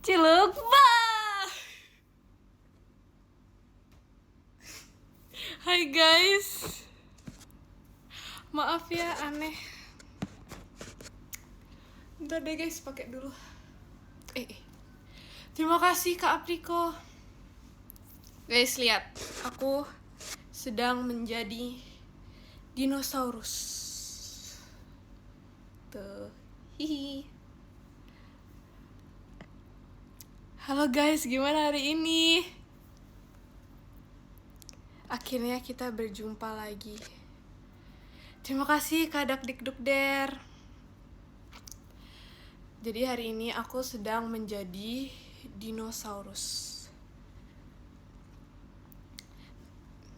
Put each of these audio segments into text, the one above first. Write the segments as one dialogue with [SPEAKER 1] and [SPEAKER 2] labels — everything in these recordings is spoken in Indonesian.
[SPEAKER 1] Cilukba. Hai guys. Maaf ya aneh. Bentar deh guys, pakai dulu. Terima kasih Kak Apriko. Guys, lihat. Aku sedang menjadi dinosaurus. Tuh. Hihi. Halo guys, gimana hari ini? Akhirnya kita berjumpa lagi. Terima kasih Kak Dakdikdukder. Jadi hari ini aku sedang menjadi dinosaurus.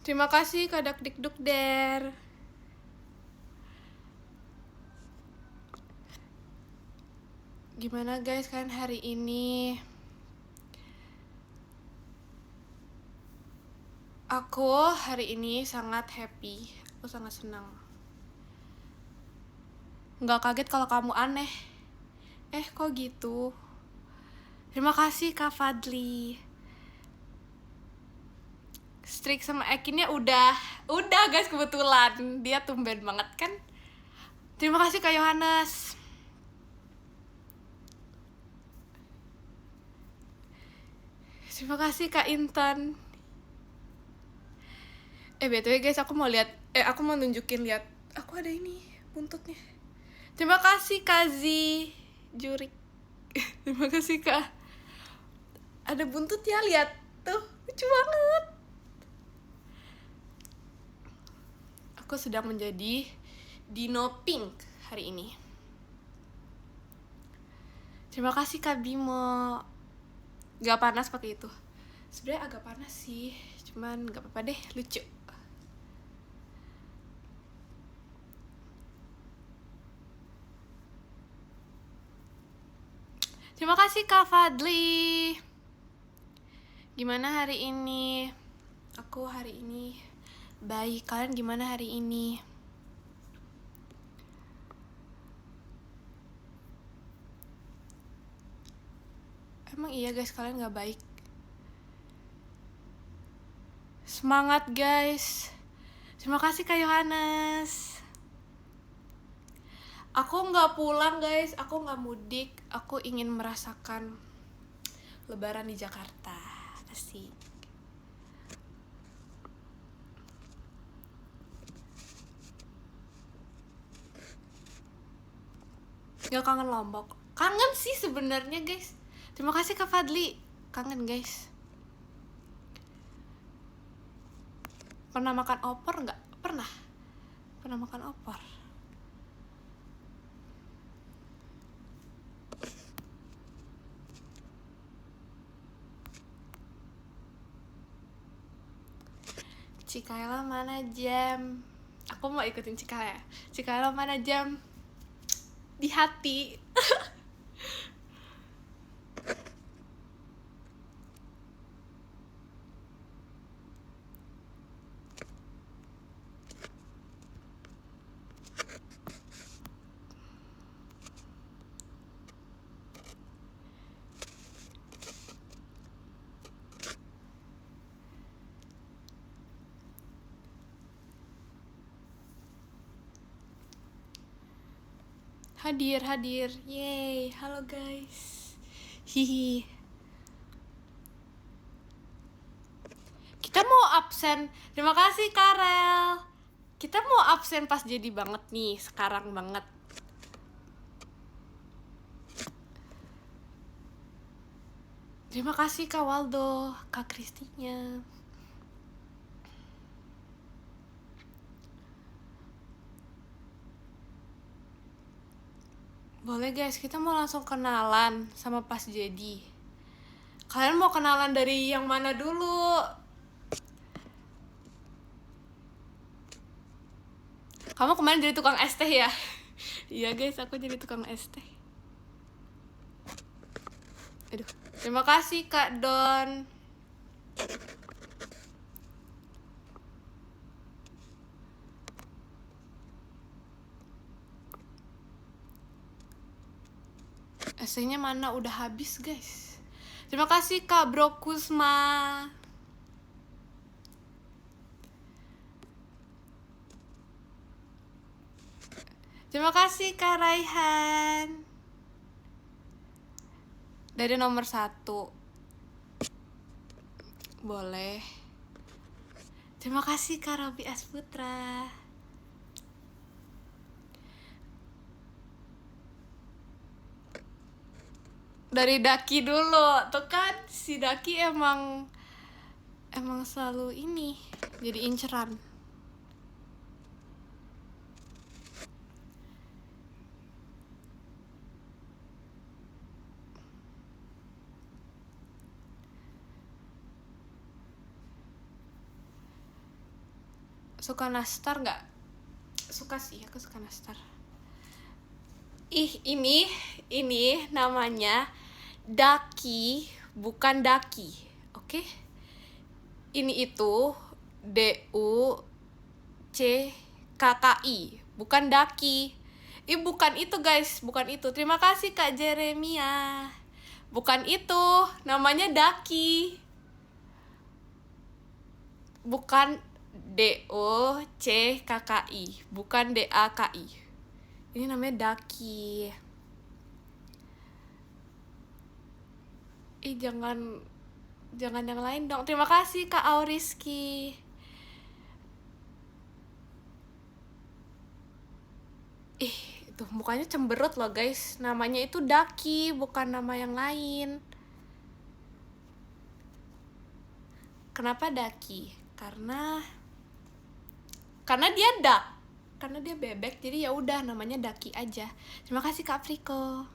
[SPEAKER 1] Terima kasih Kak Dakdikdukder. Gimana guys kalian hari ini? Aku hari ini sangat happy. Aku sangat senang. Nggak kaget kalau kamu aneh. Kok gitu? Terima kasih Kak Fadli. Strik sama Ekinnya udah guys, kebetulan dia tumben banget kan. Terima kasih Kak Yohanes. Terima kasih Kak Intan. BTW guys, aku mau nunjukin, lihat. Aku ada ini buntutnya. Terima kasih Kazi Jurik. Terima kasih Kak. Ada buntut ya, lihat. Tuh, lucu banget. Aku sedang menjadi Dino Pink hari ini. Terima kasih Kak Bimo. Gak panas pakai itu. Sebenarnya agak panas sih, cuman gak apa-apa deh, lucu. Terima kasih Kak Fadli. Gimana hari ini? Aku hari ini baik. Kalian gimana hari ini? Emang iya guys, kalian gak baik? Semangat guys. Terima kasih Kak Yohanes. Aku gak pulang guys, aku gak mudik. Aku ingin merasakan Lebaran di Jakarta. Asik. Gak kangen Lombok? Kangen sih sebenarnya guys. Terima kasih Kak Fadli. Kangen guys. Pernah makan opor nggak? Pernah makan opor. Cikaela mana jam? Aku mau ikutin Cikaela. Cikaela mana jam? Di hati. Hadir. Yeay, halo guys. Hihi. Kita mau absen. Terima kasih Karel. Kita mau absen pas jadi banget nih, sekarang banget. Terima kasih Kak Waldo, Kak Kristinya. Boleh guys, kita mau langsung kenalan sama pas jadi. Kalian mau kenalan dari yang mana dulu? Kamu kemarin jadi tukang es teh ya? Iya guys, aku jadi tukang es teh. Aduh, terima kasih Kak Don. Esnya mana udah habis guys. Terima kasih Kak Bro Kusma. Terima kasih Kak Raihan. Dari nomor 1. Boleh. Terima kasih Kak Robi Asputra. Dari Daki dulu. Tuh kan si Daki emang selalu ini jadi inceran. Suka nastar nggak? Suka sih, aku suka nastar. Ini namanya Daki, bukan Daki, oke? Ini itu DUCKKI, bukan Daki. Bukan itu guys, bukan itu. Terima kasih Kak Jeremia. Bukan itu, namanya Daki. Bukan DUCKKI, bukan DAKI. Ini namanya Daki. Jangan yang lain dong. Terima kasih Kak Auriski. Itu mukanya cemberut loh guys. Namanya itu Daki, bukan nama yang lain. Kenapa Daki? Karena dia duck. Karena dia bebek, jadi ya udah namanya Daki aja. Terima kasih Kak Friko.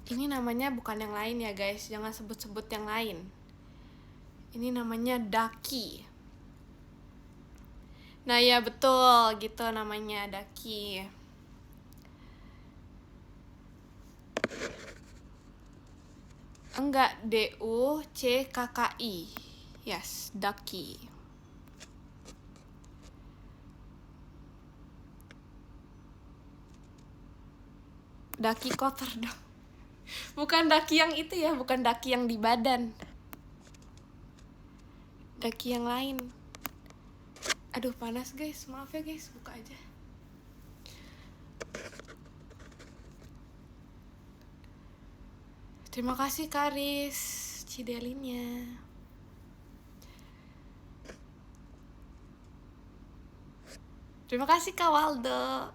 [SPEAKER 1] Ini namanya bukan yang lain ya guys, jangan sebut-sebut yang lain. Ini namanya Daki. Nah ya betul, gitu namanya Daki. Enggak, DUCKKI. Yes, Daki. Daki kotor dong. Bukan Daki yang itu ya, bukan Daki yang di badan. Daki yang lain. Aduh panas guys, maaf ya guys, buka aja. Terima kasih Karis Cidelinnya. Terima kasih Kak Waldo.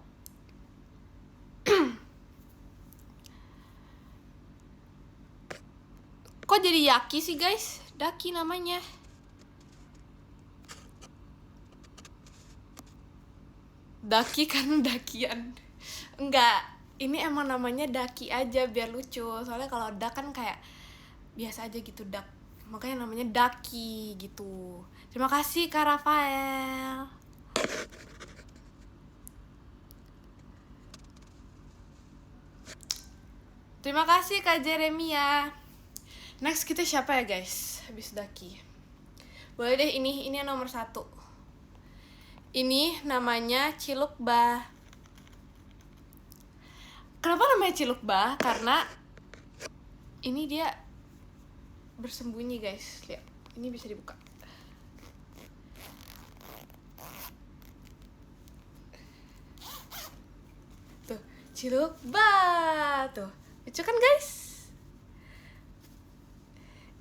[SPEAKER 1] Kok jadi Yaki sih guys? Daki namanya. Daki karena dakian. Enggak, ini emang namanya Daki aja biar lucu. Soalnya kalau dak kan kayak biasa aja gitu, dak. Makanya namanya Daki gitu. Terima kasih Kak Rafael. Terima kasih Kak Jeremia. Next kita siapa ya guys? Habis Daki. Boleh deh ini yang nomor 1. Ini namanya Cilukba. Kenapa namanya Cilukba? Karena ini dia bersembunyi guys. Lihat, ini bisa dibuka. Tuh, Cilukba. Tuh, lucu kan guys?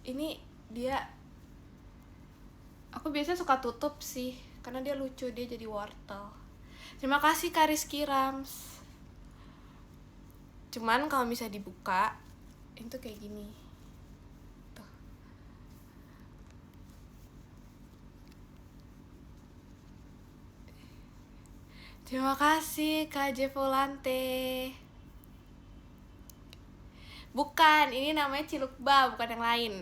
[SPEAKER 1] Ini dia, aku biasanya suka tutup sih karena dia lucu, dia jadi wortel. Terima kasih Kak Rizky Rams. Cuman kalau bisa dibuka itu kayak gini tuh. Terima kasih Kak Jevolante. Bukan, ini namanya Cilukba, bukan yang lain.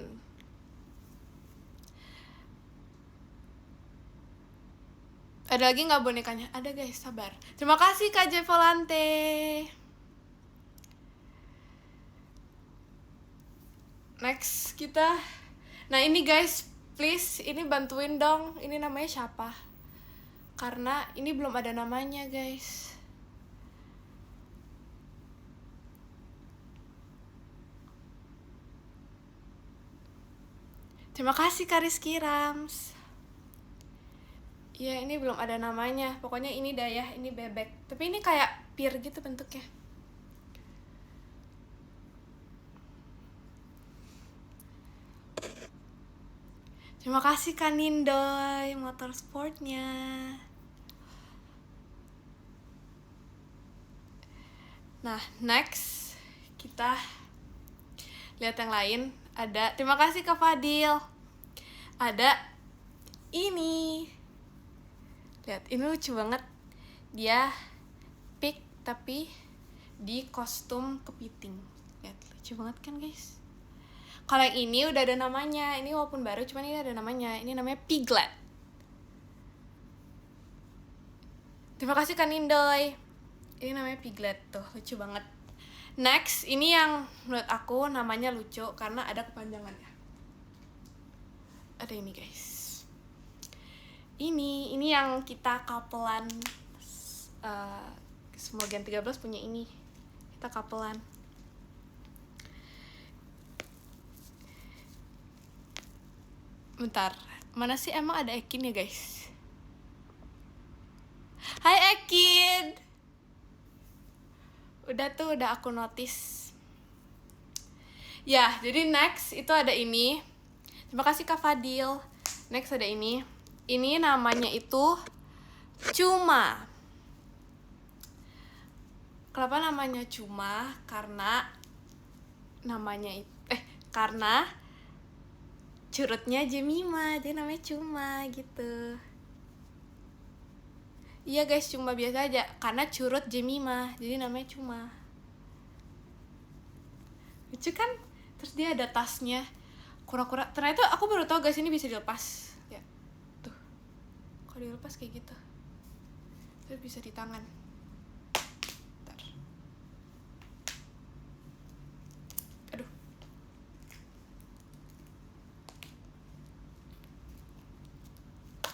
[SPEAKER 1] Ada lagi nggak bonekanya? Ada guys, sabar. Terima kasih Kak Jevolante. Next kita. Nah ini guys, please ini bantuin dong. Ini namanya siapa? karena ini belum ada namanya guys. Terima kasih Kak Rizky Rams. Ya ini belum ada namanya. Pokoknya ini dah ya, ini bebek. Tapi ini kayak pir gitu bentuknya. Terima kasih Kak Nindoy motorsportnya. Nah, next kita lihat yang lain. Ada, terima kasih Kak Fadil. Ada ini. Lihat, ini lucu banget. Dia pig tapi di kostum kepiting. Lihat, lucu banget kan guys. Kalau yang ini udah ada namanya. Ini walaupun baru, cuman ini ada namanya. Ini namanya Piglet. Terima kasih Kak Nindoy. Ini namanya Piglet tuh, lucu banget. Next, ini yang menurut aku namanya lucu karena ada kepanjangannya. Ada ini guys. Ini yang kita kapelan. Semua Gen 13 punya ini. Kita kapelan. Bentar, mana sih emang ada Ekin ya guys? Hai Ekin. Udah aku notice. Ya, jadi next itu ada ini. Terima kasih Kak Fadil. Next ada ini. Ini namanya itu Cuma. Kenapa namanya Cuma? Karena namanya karena curutnya Jemima, jadi namanya Cuma gitu. Iya guys, cuma biasa aja karena curut Jemima, jadi namanya Cuma. Lucu kan? Terus dia ada tasnya kura-kura. Ternyata aku baru tahu guys, ini bisa dilepas. Ya, tuh. Kalau dilepas kayak gitu. Terus bisa di tangan. Bentar. Aduh.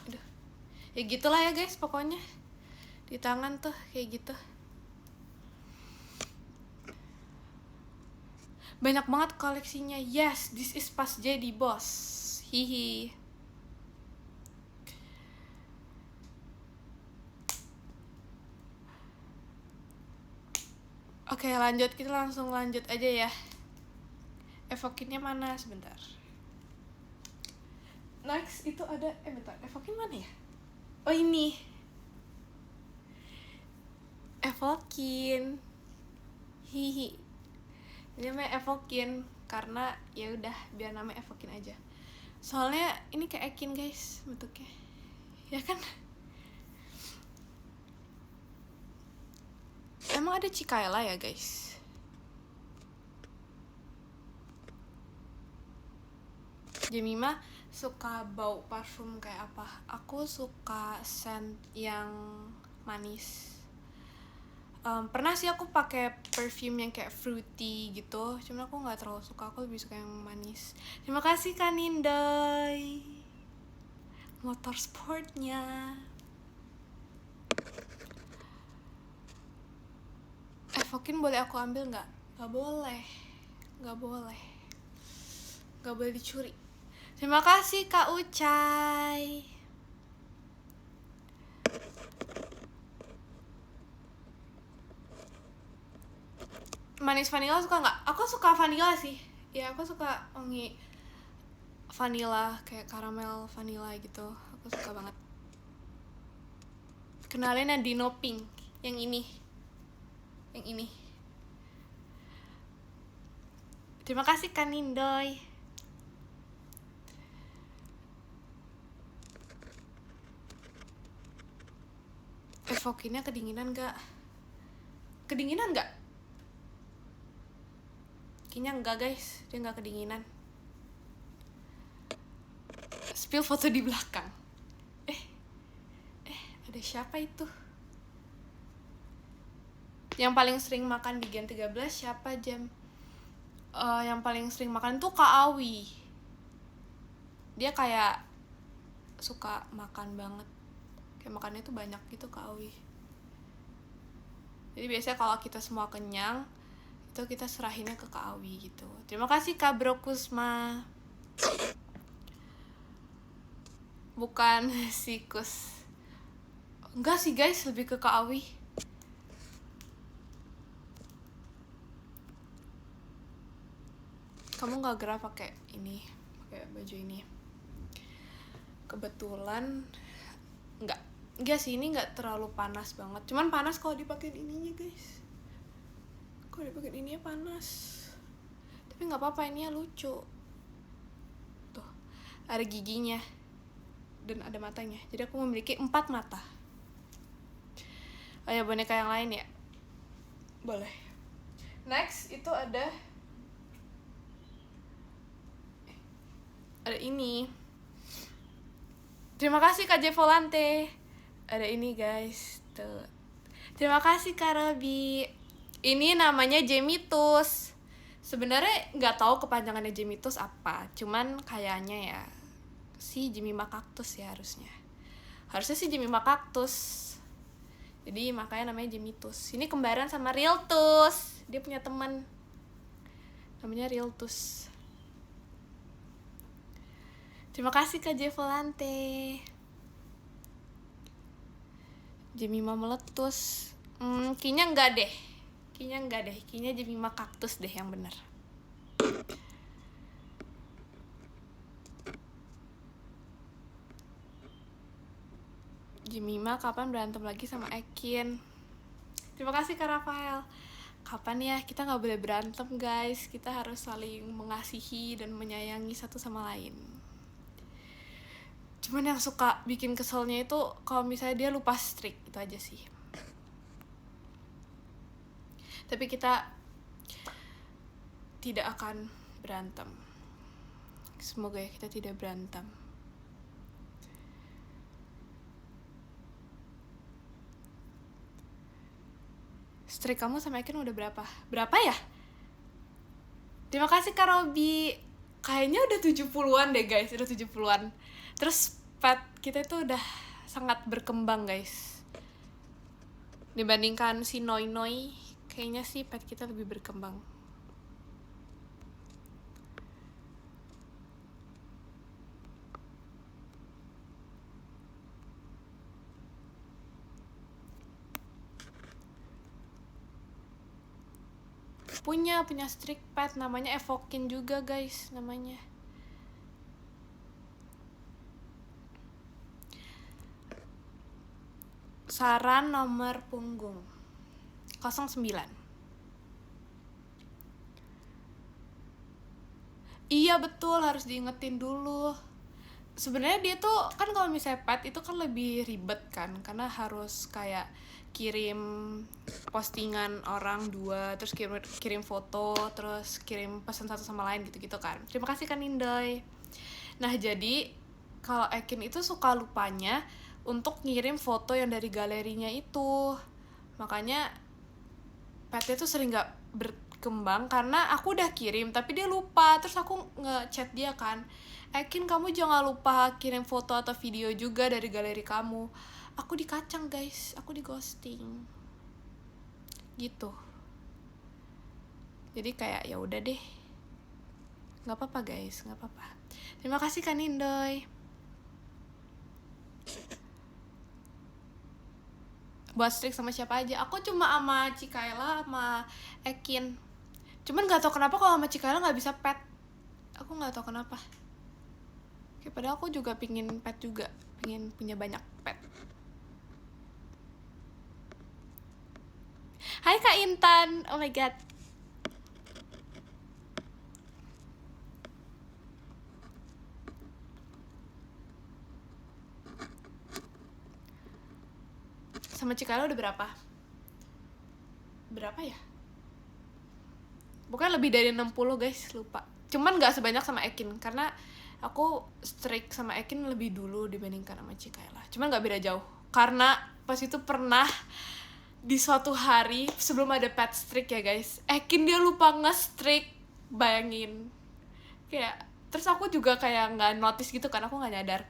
[SPEAKER 1] Aduh. Ya gitulah ya guys, pokoknya. Di tangan tuh kayak gitu. Banyak banget koleksinya. Yes, this is pas jadi bos. Hihi. Oke, lanjut. Kita langsung lanjut aja ya. Evokinnya mana? Sebentar. Next itu ada bentar. Evokin mana ya? Oh, ini. Evokin. Hihi. Ini namanya Evokin karena ya udah biar namanya Evokin aja. Soalnya ini kayak Ekin guys bentuknya. Ya kan? Emang ada Cikaela ya guys? Jemima suka bau parfum kayak apa? Aku suka scent yang manis. Pernah sih aku pakai perfume yang kayak fruity gitu, cuman aku nggak terlalu suka, aku lebih suka yang manis. Terima kasih Kak Nindoy motorsportnya. Evokin boleh aku ambil nggak? Nggak boleh, nggak boleh, nggak boleh dicuri. Terima kasih Kak Ucai. Manis vanilla suka nggak? Aku suka vanilla sih. Ya aku suka wangi vanilla kayak karamel vanilla gitu. Aku suka banget. Kenalin yang Dino Pink, yang ini, yang ini. Terima kasih Kak Nindoy. Evokinnya kedinginan nggak? Kedinginan nggak? Kayaknya enggak guys, dia nggak kedinginan. Spill foto di belakang. Ada siapa itu? Yang paling sering makan di Gen 13 siapa Jam? Yang paling sering makan tuh Kak Awi. Dia kayak suka makan banget. kayak makannya tuh banyak gitu Kak Awi. Jadi biasanya kalau kita semua kenyang itu kita serahinnya ke Kak Awi gitu. Terima kasih Kak Bro Kusma. Bukan sikus. Enggak sih guys, lebih ke Kak Awi. Kamu nggak gerah pakai ini, pakai baju ini? Kebetulan enggak sih, ini nggak terlalu panas banget. Cuman panas kalau dipakai ininya guys. Kalau dipakai ininya panas. Tapi nggak apa-apa, ininya lucu. Tuh, ada giginya dan ada matanya. Jadi aku memiliki 4 mata. Oh ya, boneka yang lain ya? Boleh. Next itu ada ini. Terima kasih Kak J Volante. Ada ini guys. Tuh. Terima kasih Kak Robi. Ini namanya Jemitus. Sebenarnya nggak tahu kepanjangannya Jemitus apa. Cuman kayaknya ya si Jemima Cactus ya harusnya. Harusnya sih Jemima Cactus. Jadi makanya namanya Jemitus. Ini kembaran sama Riltus. Dia punya teman namanya Riltus. Terima kasih Kak J Volante. Jemima meletus. Kayaknya enggak deh. Kayaknya Jemima Cactus deh yang benar. Jemima kapan berantem lagi sama Ekin? Terima kasih Kak Rafael. Kapan ya? Kita nggak boleh berantem guys. Kita harus saling mengasihi dan menyayangi satu sama lain. Cuman yang suka bikin keselnya itu kalau misalnya dia lupa strik, itu aja sih. Tapi kita tidak akan berantem. Semoga ya kita tidak berantem. Strik kamu sama Ekin udah berapa? Berapa ya? Terima kasih Kak Robi. Kayaknya udah 70-an deh guys, udah 70-an. Terus pet kita itu udah sangat berkembang guys. Dibandingkan si Noi Noi, kayaknya sih pet kita lebih berkembang. Punya strik pet namanya Evokin juga guys namanya. Saran nomor punggung 09. Iya betul, harus diingetin dulu. Sebenarnya dia tuh kan kalau misalnya pet itu kan lebih ribet kan, karena harus kayak kirim postingan orang 2, terus kirim foto, terus kirim pesan satu sama lain gitu-gitu kan. Terima kasih kan Indoy. Nah jadi kalau Ekin itu suka lupanya untuk ngirim foto yang dari galerinya itu, makanya petnya tuh sering gak berkembang karena aku udah kirim tapi dia lupa. Terus aku ngechat dia kan, Ekin kamu jangan lupa kirim foto atau video juga dari galeri kamu. Aku dikacang guys, aku di ghosting gitu. Jadi kayak ya udah deh, nggak apa-apa guys, nggak apa-apa. Terima kasih kan Indoy. Buat strik sama siapa aja? Aku cuma sama Cikaela sama Ekin. Cuman nggak tahu kenapa kalau sama Cikaela nggak bisa pet. Aku nggak tahu kenapa. Oke, padahal aku juga pingin pet juga, pingin punya banyak pet. Hai Kak Intan, oh my god. Sama Cikaela udah berapa? Berapa ya? Pokoknya lebih dari 60 guys, lupa. Cuman gak sebanyak sama Ekin, karena aku streak sama Ekin lebih dulu dibandingkan sama Cikaela. Cuman gak beda jauh, karena pas itu pernah di suatu hari sebelum ada pet streak ya guys, Ekin dia lupa nge-streak, bayangin. Kayak, terus aku juga kayak gak notice gitu kan, aku gak nyadar.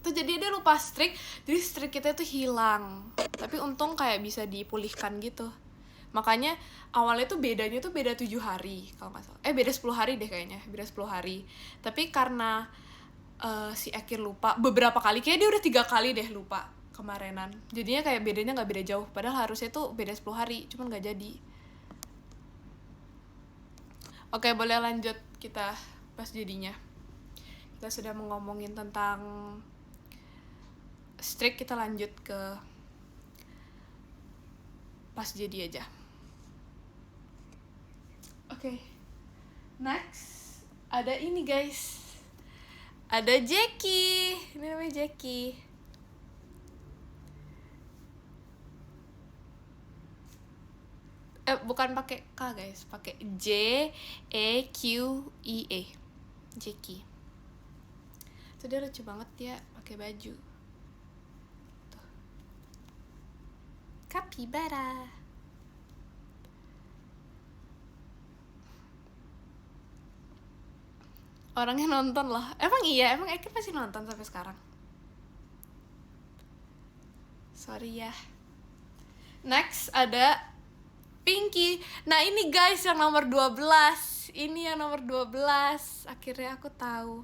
[SPEAKER 1] Tuh jadi dia lupa streak, jadi streak kita tuh hilang. Tapi untung kayak bisa dipulihkan gitu. Makanya awalnya tuh bedanya tuh beda 7 hari kalau nggak salah. Beda 10 hari deh kayaknya, beda 10 hari. Tapi karena si Akir lupa beberapa kali, kayak dia udah 3 kali deh lupa kemarinan. Jadinya kayak bedanya nggak beda jauh, padahal harusnya tuh beda 10 hari, cuman nggak jadi. Oke, boleh lanjut kita pas jadinya. Kita sudah ngomongin tentang streak, kita lanjut ke pas jadi aja. Oke. Next ada ini guys. Ada Jackie. Ini namanya Jackie. Bukan pakai K guys, pakai J-E-Q-I-E. Jackie. Tuh dia lucu banget ya, pakai baju. Tuh. Capybara. Orangnya nonton loh. Emang iya, emang Eki pasti nonton sampai sekarang. Sorry ya. Next ada Pinky. Nah ini guys yang nomor 12. Ini yang nomor 12. Akhirnya aku tahu.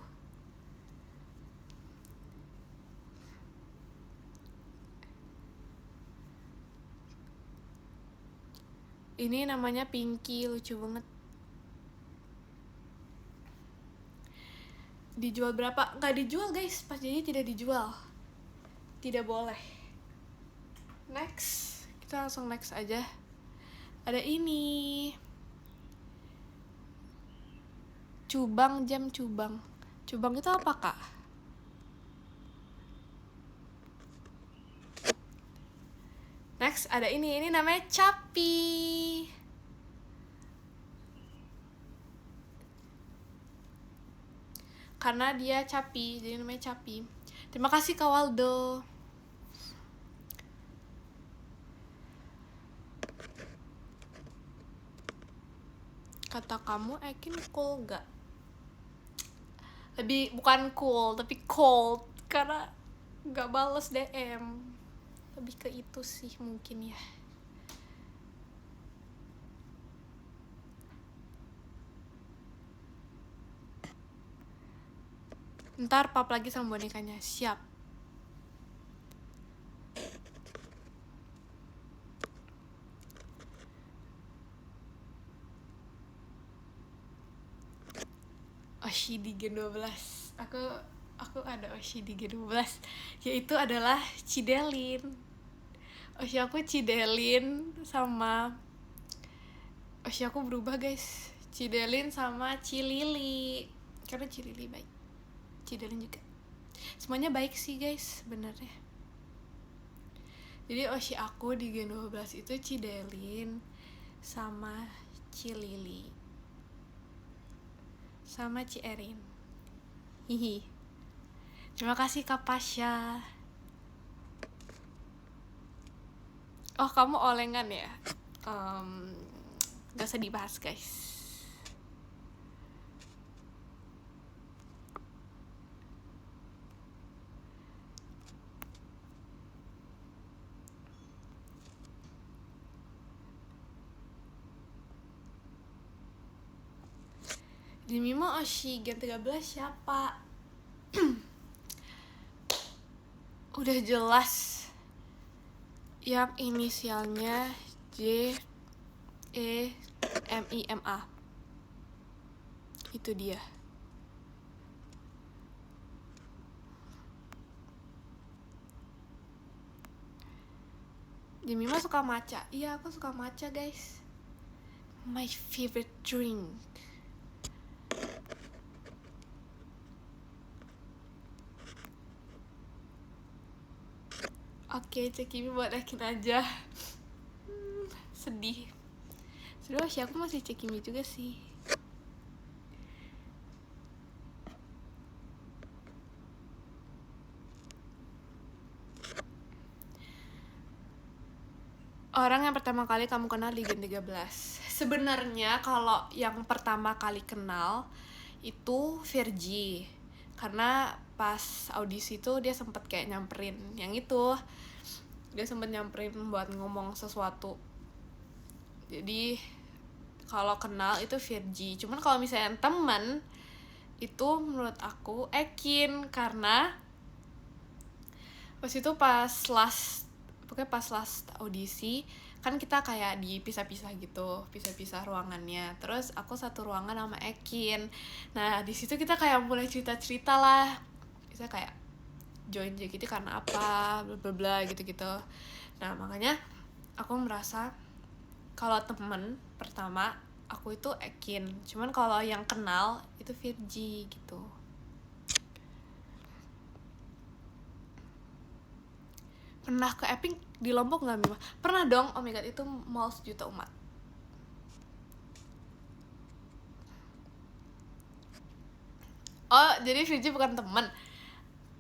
[SPEAKER 1] Ini namanya Pinky, lucu banget. Dijual berapa? Nggak dijual guys, pas jadi tidak dijual. Tidak boleh. Next, kita langsung next aja. Ada ini Cubang, jam Cubang. Cubang itu apa kak? Next ada ini namanya Capi. Karena dia Capi, jadi namanya Capi. Terima kasih Kak Waldo. Kata kamu Ekin cool gak? Lebih bukan cool, tapi cold. Karena gak bales DM. Lebih ke itu sih mungkin ya. Ntar pap lagi sama bonekanya. Siap. Oshi di Gen 12. Aku ada Oshi di Gen 12. Yaitu adalah Cidelin. Oshi aku Cidelin sama Oshi aku berubah guys. Cidelin sama Cilili. Karena Cilili baik. Cidelin juga. Semuanya baik sih guys sebenarnya. Jadi Oshi aku di Gen 12 itu Cidelin sama Cilili sama Cierin. Hihi. Terima kasih Kak Pasha. Oh kamu olengan ya? Gak usah dibahas guys. Di Mimo Oshi Gen 13 siapa? Udah jelas yang inisialnya J-E-M-I-M-A. Itu dia. Jemima suka matcha. Iya aku suka matcha guys. My favorite drink. Oke, Cekimi buat Ekin aja. Sedih. Sebenernya sih aku masih Cekimi juga sih. Orang yang pertama kali kamu kenal di Gen 13. Sebenarnya kalau yang pertama kali kenal itu Virgi. Karena pas audisi tuh dia sempet kayak nyamperin yang itu, dia sempet nyamperin buat ngomong sesuatu. Jadi kalau kenal itu Virgi, cuman kalau misalnya temen itu menurut aku Ekin, karena pas itu pokoknya pas last audisi kan kita kayak dipisah-pisah gitu, pisah-pisah ruangannya. Terus aku satu ruangan sama Ekin. Nah di situ kita kayak mulai cerita-cerita lah, bisa kayak join JKT karena apa, bla bla bla gitu-gitu. Nah makanya aku merasa kalau temen pertama aku itu Ekin, cuman kalau yang kenal itu Virgi gitu. Pernah ke Epic di Lombok nggak, Mima? Pernah dong, oh my god, itu mall sejuta umat. Oh, jadi Virgi bukan temen,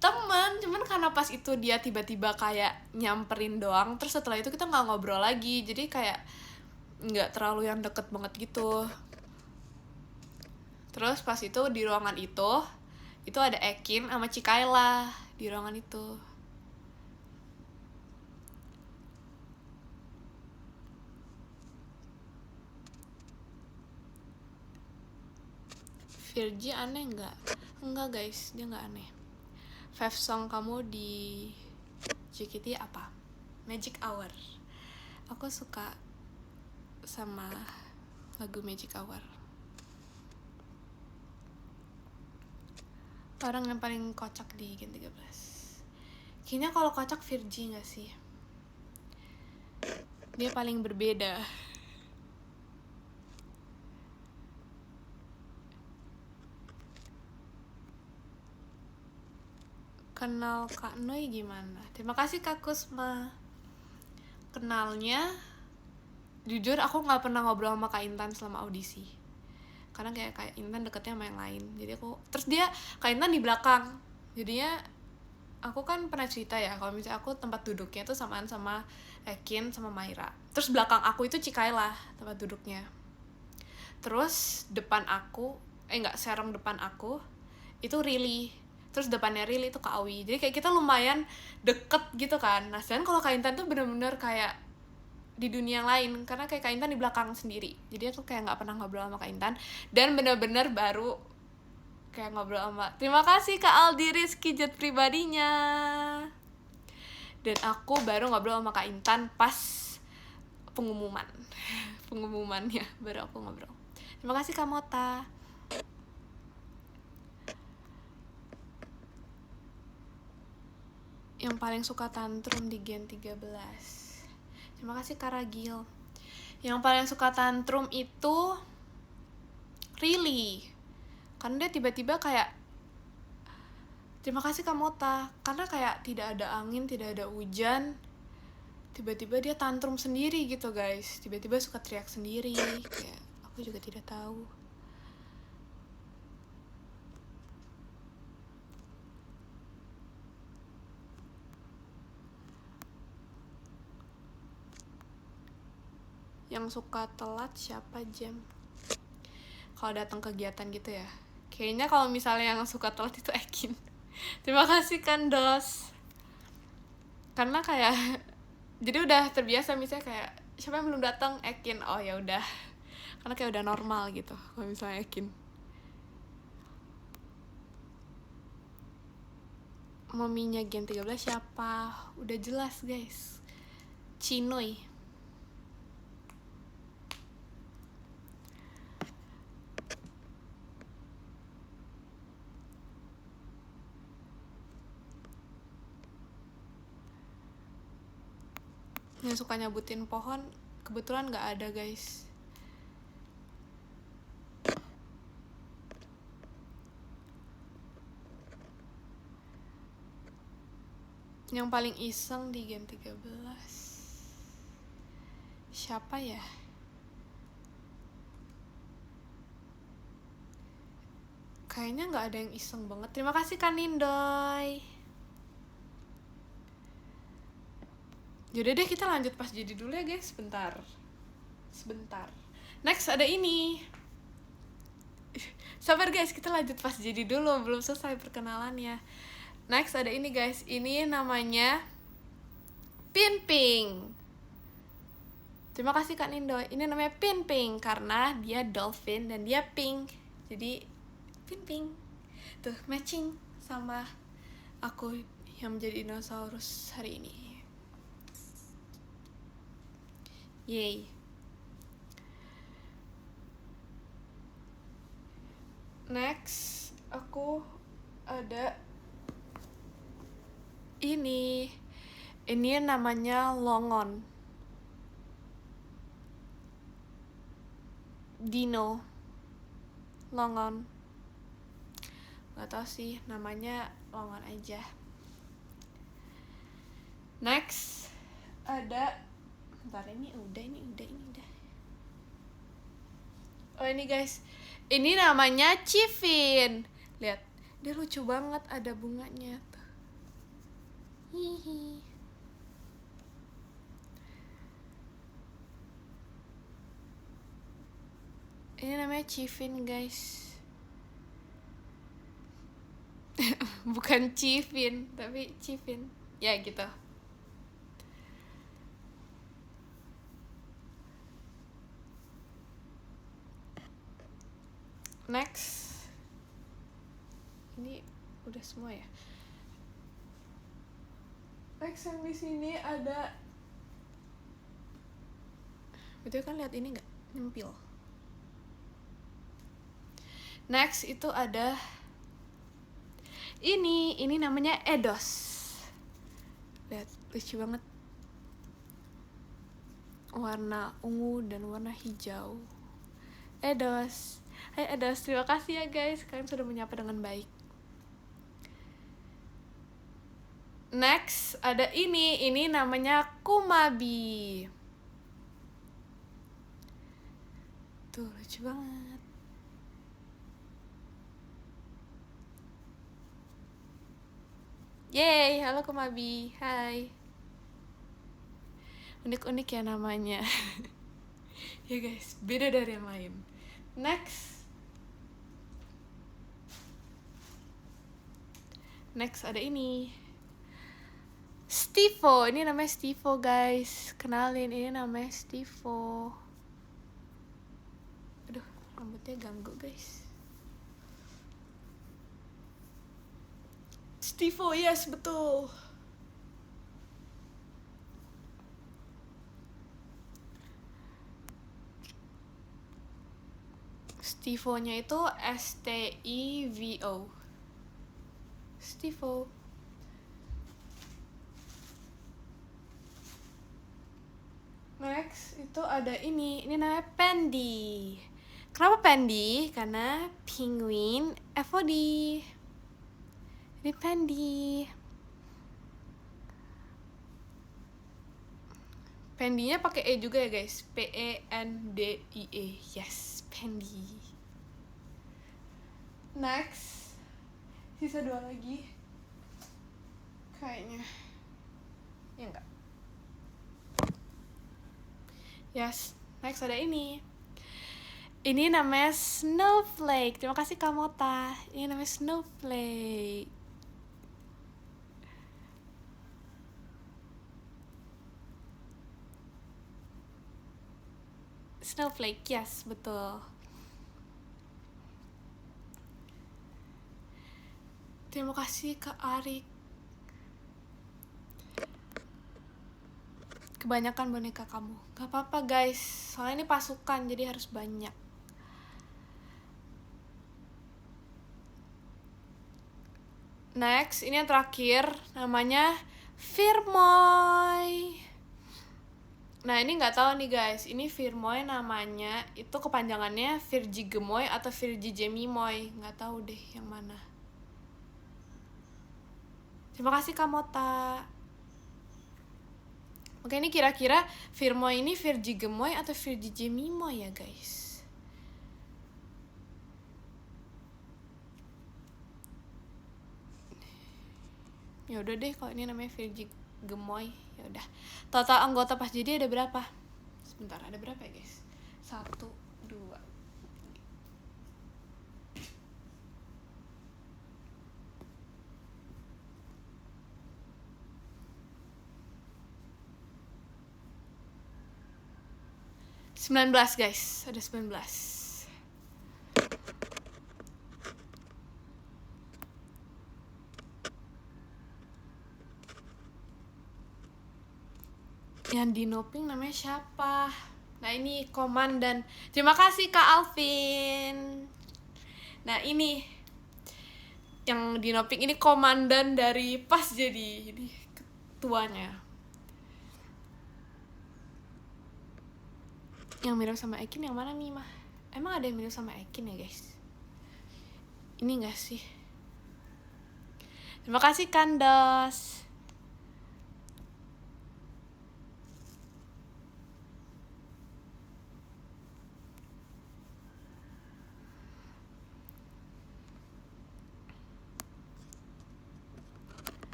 [SPEAKER 1] cuman karena pas itu dia tiba-tiba kayak nyamperin doang, terus setelah itu kita nggak ngobrol lagi, jadi kayak nggak terlalu yang deket banget gitu. Terus pas itu di ruangan itu ada Ekin sama Cikaila di ruangan itu. Virgi aneh nggak? Enggak guys, dia nggak aneh. 5 song kamu di JKT apa? Magic Hour. Aku suka sama lagu Magic Hour. Orang yang paling kocak di Gen 13. Kayaknya kalau kocak Virgi nggak sih? Dia paling berbeda. Kenal Kak Noi gimana? Terima kasih Kak Kusma. Kenalnya, jujur aku nggak pernah ngobrol sama Kak Intan selama audisi, karena kayak Kak Intan deketnya sama yang lain. Jadi terus Kak Intan di belakang. Jadinya aku kan pernah cerita ya, kalau misalnya aku tempat duduknya tuh samaan sama Ekin sama Maira. Terus belakang aku itu Cikaila tempat duduknya. Terus depan aku, serong depan aku itu Rili. Terus depannya Rili itu Kak Awi. Jadi kayak kita lumayan deket gitu kan. Nah sedangkan kalau Kak Intan tuh bener-bener kayak di dunia yang lain, karena kayak Kak Intan di belakang sendiri. Jadi aku kayak nggak pernah ngobrol sama Kak Intan, dan bener-bener baru kayak ngobrol sama, terima kasih Kak Aldi Rizky jet pribadinya. Dan aku baru ngobrol sama Kak Intan pas pengumumannya baru aku ngobrol. Terima kasih Kak Mota. Yang paling suka tantrum di Gen 13. Terima kasih Kak Ragil. Yang paling suka tantrum itu Really, karena dia tiba-tiba kayak, terima kasih Kak Mota, karena kayak tidak ada angin, tidak ada hujan, tiba-tiba dia tantrum sendiri gitu guys. Tiba-tiba suka teriak sendiri, kayak aku juga tidak tahu. Yang suka telat siapa Jam? Kalau datang kegiatan gitu ya, kayaknya kalau misalnya yang suka telat itu Ekin. Terima kasih Kandos. Karena kayak jadi udah terbiasa, misalnya kayak siapa yang belum datang, Ekin. Oh ya udah, karena kayak udah normal gitu kalau misalnya Ekin. Maminya Gen 13 siapa? Udah jelas guys, Cinoy. Yang suka nyabutin pohon kebetulan nggak ada guys. Yang paling iseng di Gen 13 siapa ya? Kayaknya nggak ada yang iseng banget. Terima kasih Kak Nindoy. Yaudah deh, kita lanjut pas jadi dulu ya guys. Sebentar. Next ada ini. Sabar guys, kita lanjut pas jadi dulu, belum selesai perkenalannya. Next ada ini guys, ini namanya Pinping. Terima kasih Kak Nindo. Ini namanya Pinping karena dia dolphin dan dia pink. Jadi Pinping. Tuh matching sama aku yang menjadi dinosaurus hari ini. Yay. Next, aku ada ini namanya longon, dino, longon. Gak tau sih, namanya longon aja. Next, ada, bentar ini udah. Oh ini guys, ini namanya Civin. Lihat, dia lucu banget, ada bunganya tuh. Hihi. Ini namanya Civin guys. Bukan Civin, tapi Civin. Ya gitu. Next, ini udah semua ya. Next yang di sini ada, betul kan, lihat ini nggak nyempil. Next itu ada ini namanya Eidos. Lihat, lucu banget. Warna ungu dan warna hijau. Eidos. Hai Eidos, terima kasih ya guys, kalian sudah menyapa dengan baik. Next ada ini namanya Kumabi. Tuh lucu banget. Yeay, halo Kumabi, hai. Unik-unik ya namanya. Ya guys, beda dari yang lain. Next ada ini Stivo, ini namanya Stivo guys. Kenalin, ini namanya Stivo. Aduh, rambutnya ganggu guys. Stivo, yes betul. Stivo-nya itu Stivo. Stivo. Next itu ada ini namanya Pandy. Kenapa Pandy? Karena penguin FOD. Ini Pandy. Pandy-nya pakai E juga ya guys. PENDIE. Yes, Pandy. Next, sisa 2 lagi. Kayaknya. Ya enggak. Yes, next ada ini. Ini namanya Snowflake. Terima kasih Kak Mota. Ini namanya Snowflake. Snowflake, yes, betul. Terima kasih Kak Arik. Kebanyakan boneka kamu. Gak apa-apa guys, soalnya ini pasukan jadi harus banyak. Next, ini yang terakhir, namanya Firmoy. Nah ini nggak tahu nih guys, ini Firmoy namanya, itu kepanjangannya Virgigemoy atau Virgigemimoy, nggak tahu deh yang mana. Terima kasih Kak Mota. Oke, ini kira-kira Firmoy ini Virgigemoy atau Virgigemimoy ya guys? Ya udah deh, kalau ini namanya Virgigemoy, ya udah. Total anggota pas jadi ada berapa? Sebentar, ada berapa ya guys? 1, 2. 19 guys, ada 19. Yang di Noping namanya siapa? Nah ini komandan. Terima kasih Kak Alvin. Nah ini yang di Noping ini komandan dari pas jadi ini ketuanya. Yang mirip sama Ekin yang mana nih mah? Emang ada yang mirip sama Ekin ya guys? Ini gak sih? Terima kasih Kandos.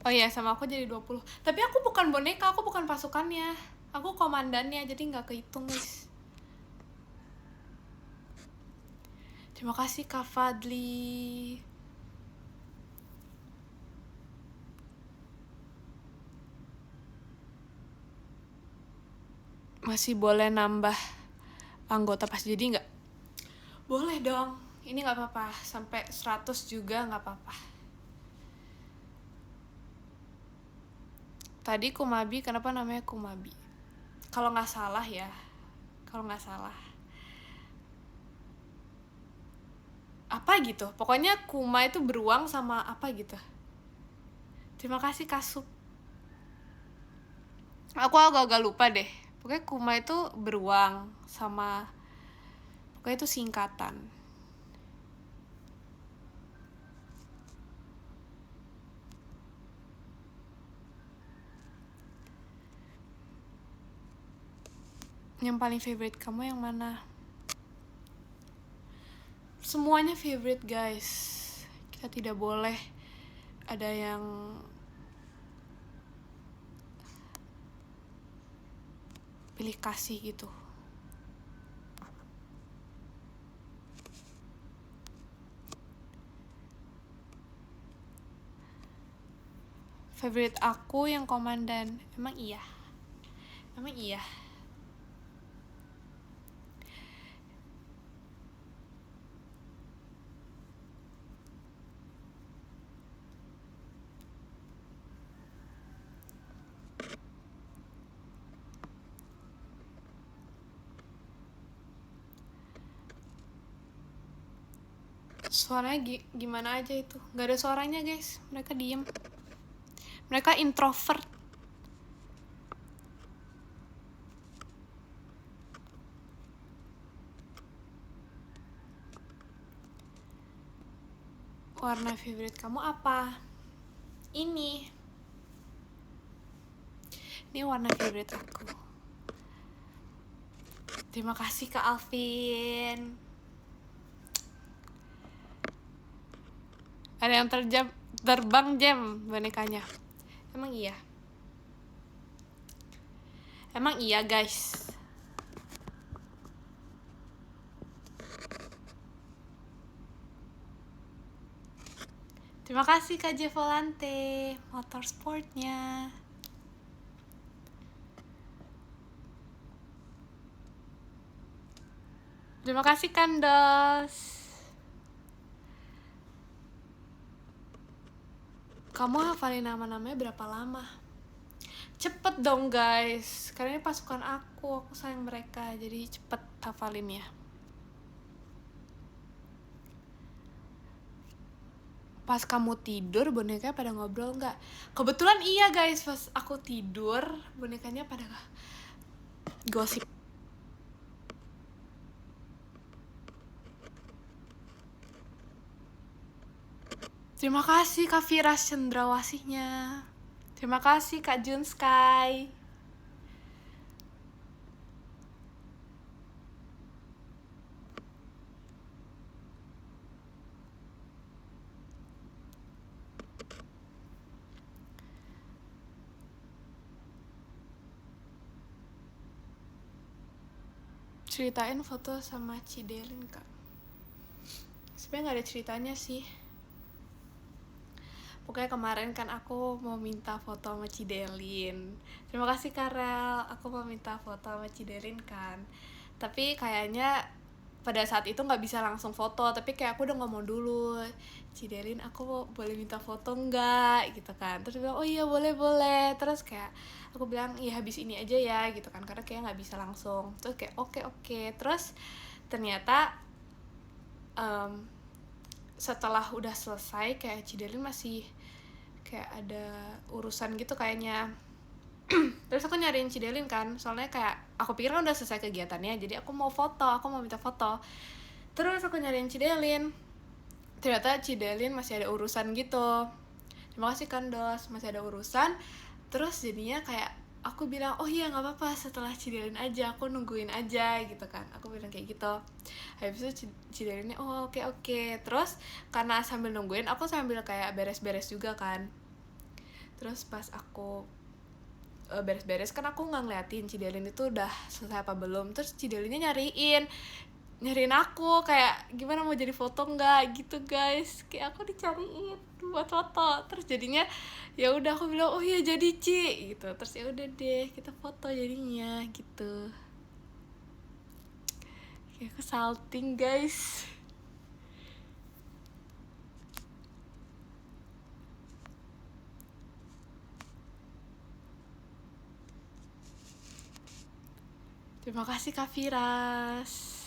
[SPEAKER 1] Oh iya, sama aku jadi 20. Tapi aku bukan boneka, aku bukan pasukannya. Aku komandannya, jadi nggak kehitung, guys. Terima kasih Kak Fadli. Masih boleh nambah anggota pas jadi nggak? Boleh dong. Ini nggak apa-apa. Sampai 100 juga nggak apa-apa. Tadi Kumabi, kenapa namanya Kumabi? Kalau nggak salah ya. Kalau nggak salah. Apa gitu. Pokoknya Kuma itu beruang sama apa gitu. Terima kasih Kasup. Aku agak-agak lupa deh. Pokoknya Kuma itu beruang sama pokoknya itu singkatan. Yang paling favorite kamu yang mana? Semuanya favorite guys. Kita tidak boleh ada yang pilih kasih gitu. Favorite aku yang komandan. Emang iya? Emang iya? Suaranya gimana aja itu? Gak ada suaranya guys. Mereka diem. Mereka introvert. Warna favorite kamu apa? Ini warna favorite aku. Terima kasih Kak Alvin. Ada yang terbang jam bonekanya. Emang iya? Emang iya guys? Terima kasih Kak J Volante motorsportnya. Terima kasih Kandos. Kamu hafalin nama-namanya berapa lama? Cepet dong guys, karena ini pasukan aku sayang mereka, jadi cepet hafalinnya. Pas kamu tidur bonekanya pada ngobrol nggak? Kebetulan iya guys, pas aku tidur bonekanya pada gosip. Terima kasih Kak Firas Cendrawasihnya. Terima kasih Kak Jun Sky. Ceritain foto sama Cidelin Kak. Sebenarnya nggak ada ceritanya sih. Pokoknya kemarin kan aku mau minta foto sama Cidelin. Terima kasih Karel, aku mau minta foto sama Cidelin kan. Tapi kayaknya pada saat itu nggak bisa langsung foto, tapi kayak aku udah ngomong dulu, Cidelin aku boleh minta foto nggak gitu kan. Terus dia bilang oh iya boleh boleh. Terus kayak aku bilang iya habis ini aja ya gitu kan, karena kayak nggak bisa langsung. Terus kayak oke oke. Terus ternyata setelah udah selesai kayak Cidelin masih kayak ada urusan gitu kayaknya. Terus aku nyariin Cidelin kan, soalnya kayak aku pikir kan udah selesai kegiatannya, jadi aku mau foto, aku mau minta foto. Terus aku nyariin Cidelin, ternyata Cidelin masih ada urusan gitu. Terima kasih kan Dos, masih ada urusan. Terus jadinya kayak aku bilang oh iya nggak apa-apa setelah Cidelin aja, aku nungguin aja gitu kan, aku bilang kayak gitu. Habis itu Cidelinnya oh oke oke. Terus karena sambil nungguin aku sambil kayak beres-beres juga kan. Terus pas aku beres-beres kan aku nggak ngeliatin Cidelin itu udah selesai apa belum. Terus Cidelinnya nyariin aku kayak gimana mau jadi foto nggak gitu guys, kayak aku dicariin buat foto. Terus jadinya ya udah aku bilang oh iya jadi Ci gitu. Terus ya udah deh kita foto jadinya gitu. Kayak aku salting guys. Terima kasih Kak Firas.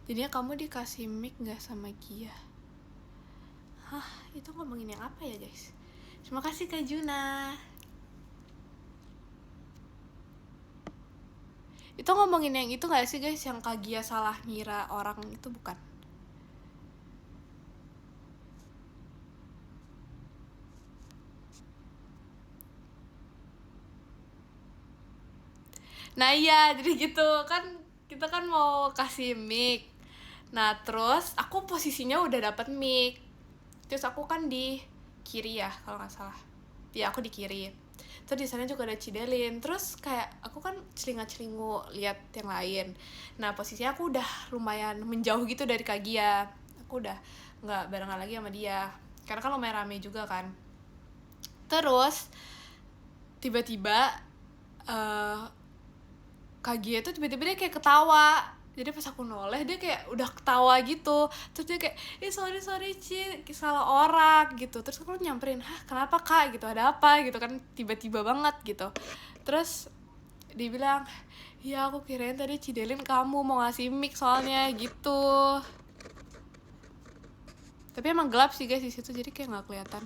[SPEAKER 1] Jadinya kamu dikasih mic gak sama Gia? Hah, itu ngomongin yang apa ya guys? Terima kasih Kak Juna. Itu ngomongin yang itu gak sih guys, yang Kak Gia salah ngira orang itu bukan? Nah iya, jadi gitu kan kita kan mau kasih mic. Nah terus aku posisinya udah dapet mic. Terus aku kan di kiri ya kalau nggak salah. Ya aku di kiri. Terus di sana juga ada Cidelin. Terus kayak aku kan celinga-celingu lihat yang lain. Nah posisinya aku udah lumayan menjauh gitu dari Kak Gia. Aku udah nggak barengan lagi sama dia. Karena kan lumayan rame juga kan. Terus tiba-tiba Kak Gia tuh tiba-tiba dia kayak ketawa. Jadi pas aku noleh dia kayak udah ketawa gitu. Terus dia kayak sorry Ci, salah orang gitu. Terus aku nyamperin, hah kenapa Kak gitu, ada apa gitu kan, tiba-tiba banget gitu. Terus dia bilang ya aku kirain tadi Cidelin kamu mau ngasih mic soalnya gitu. Tapi emang gelap sih guys di situ, jadi kayak nggak kelihatan.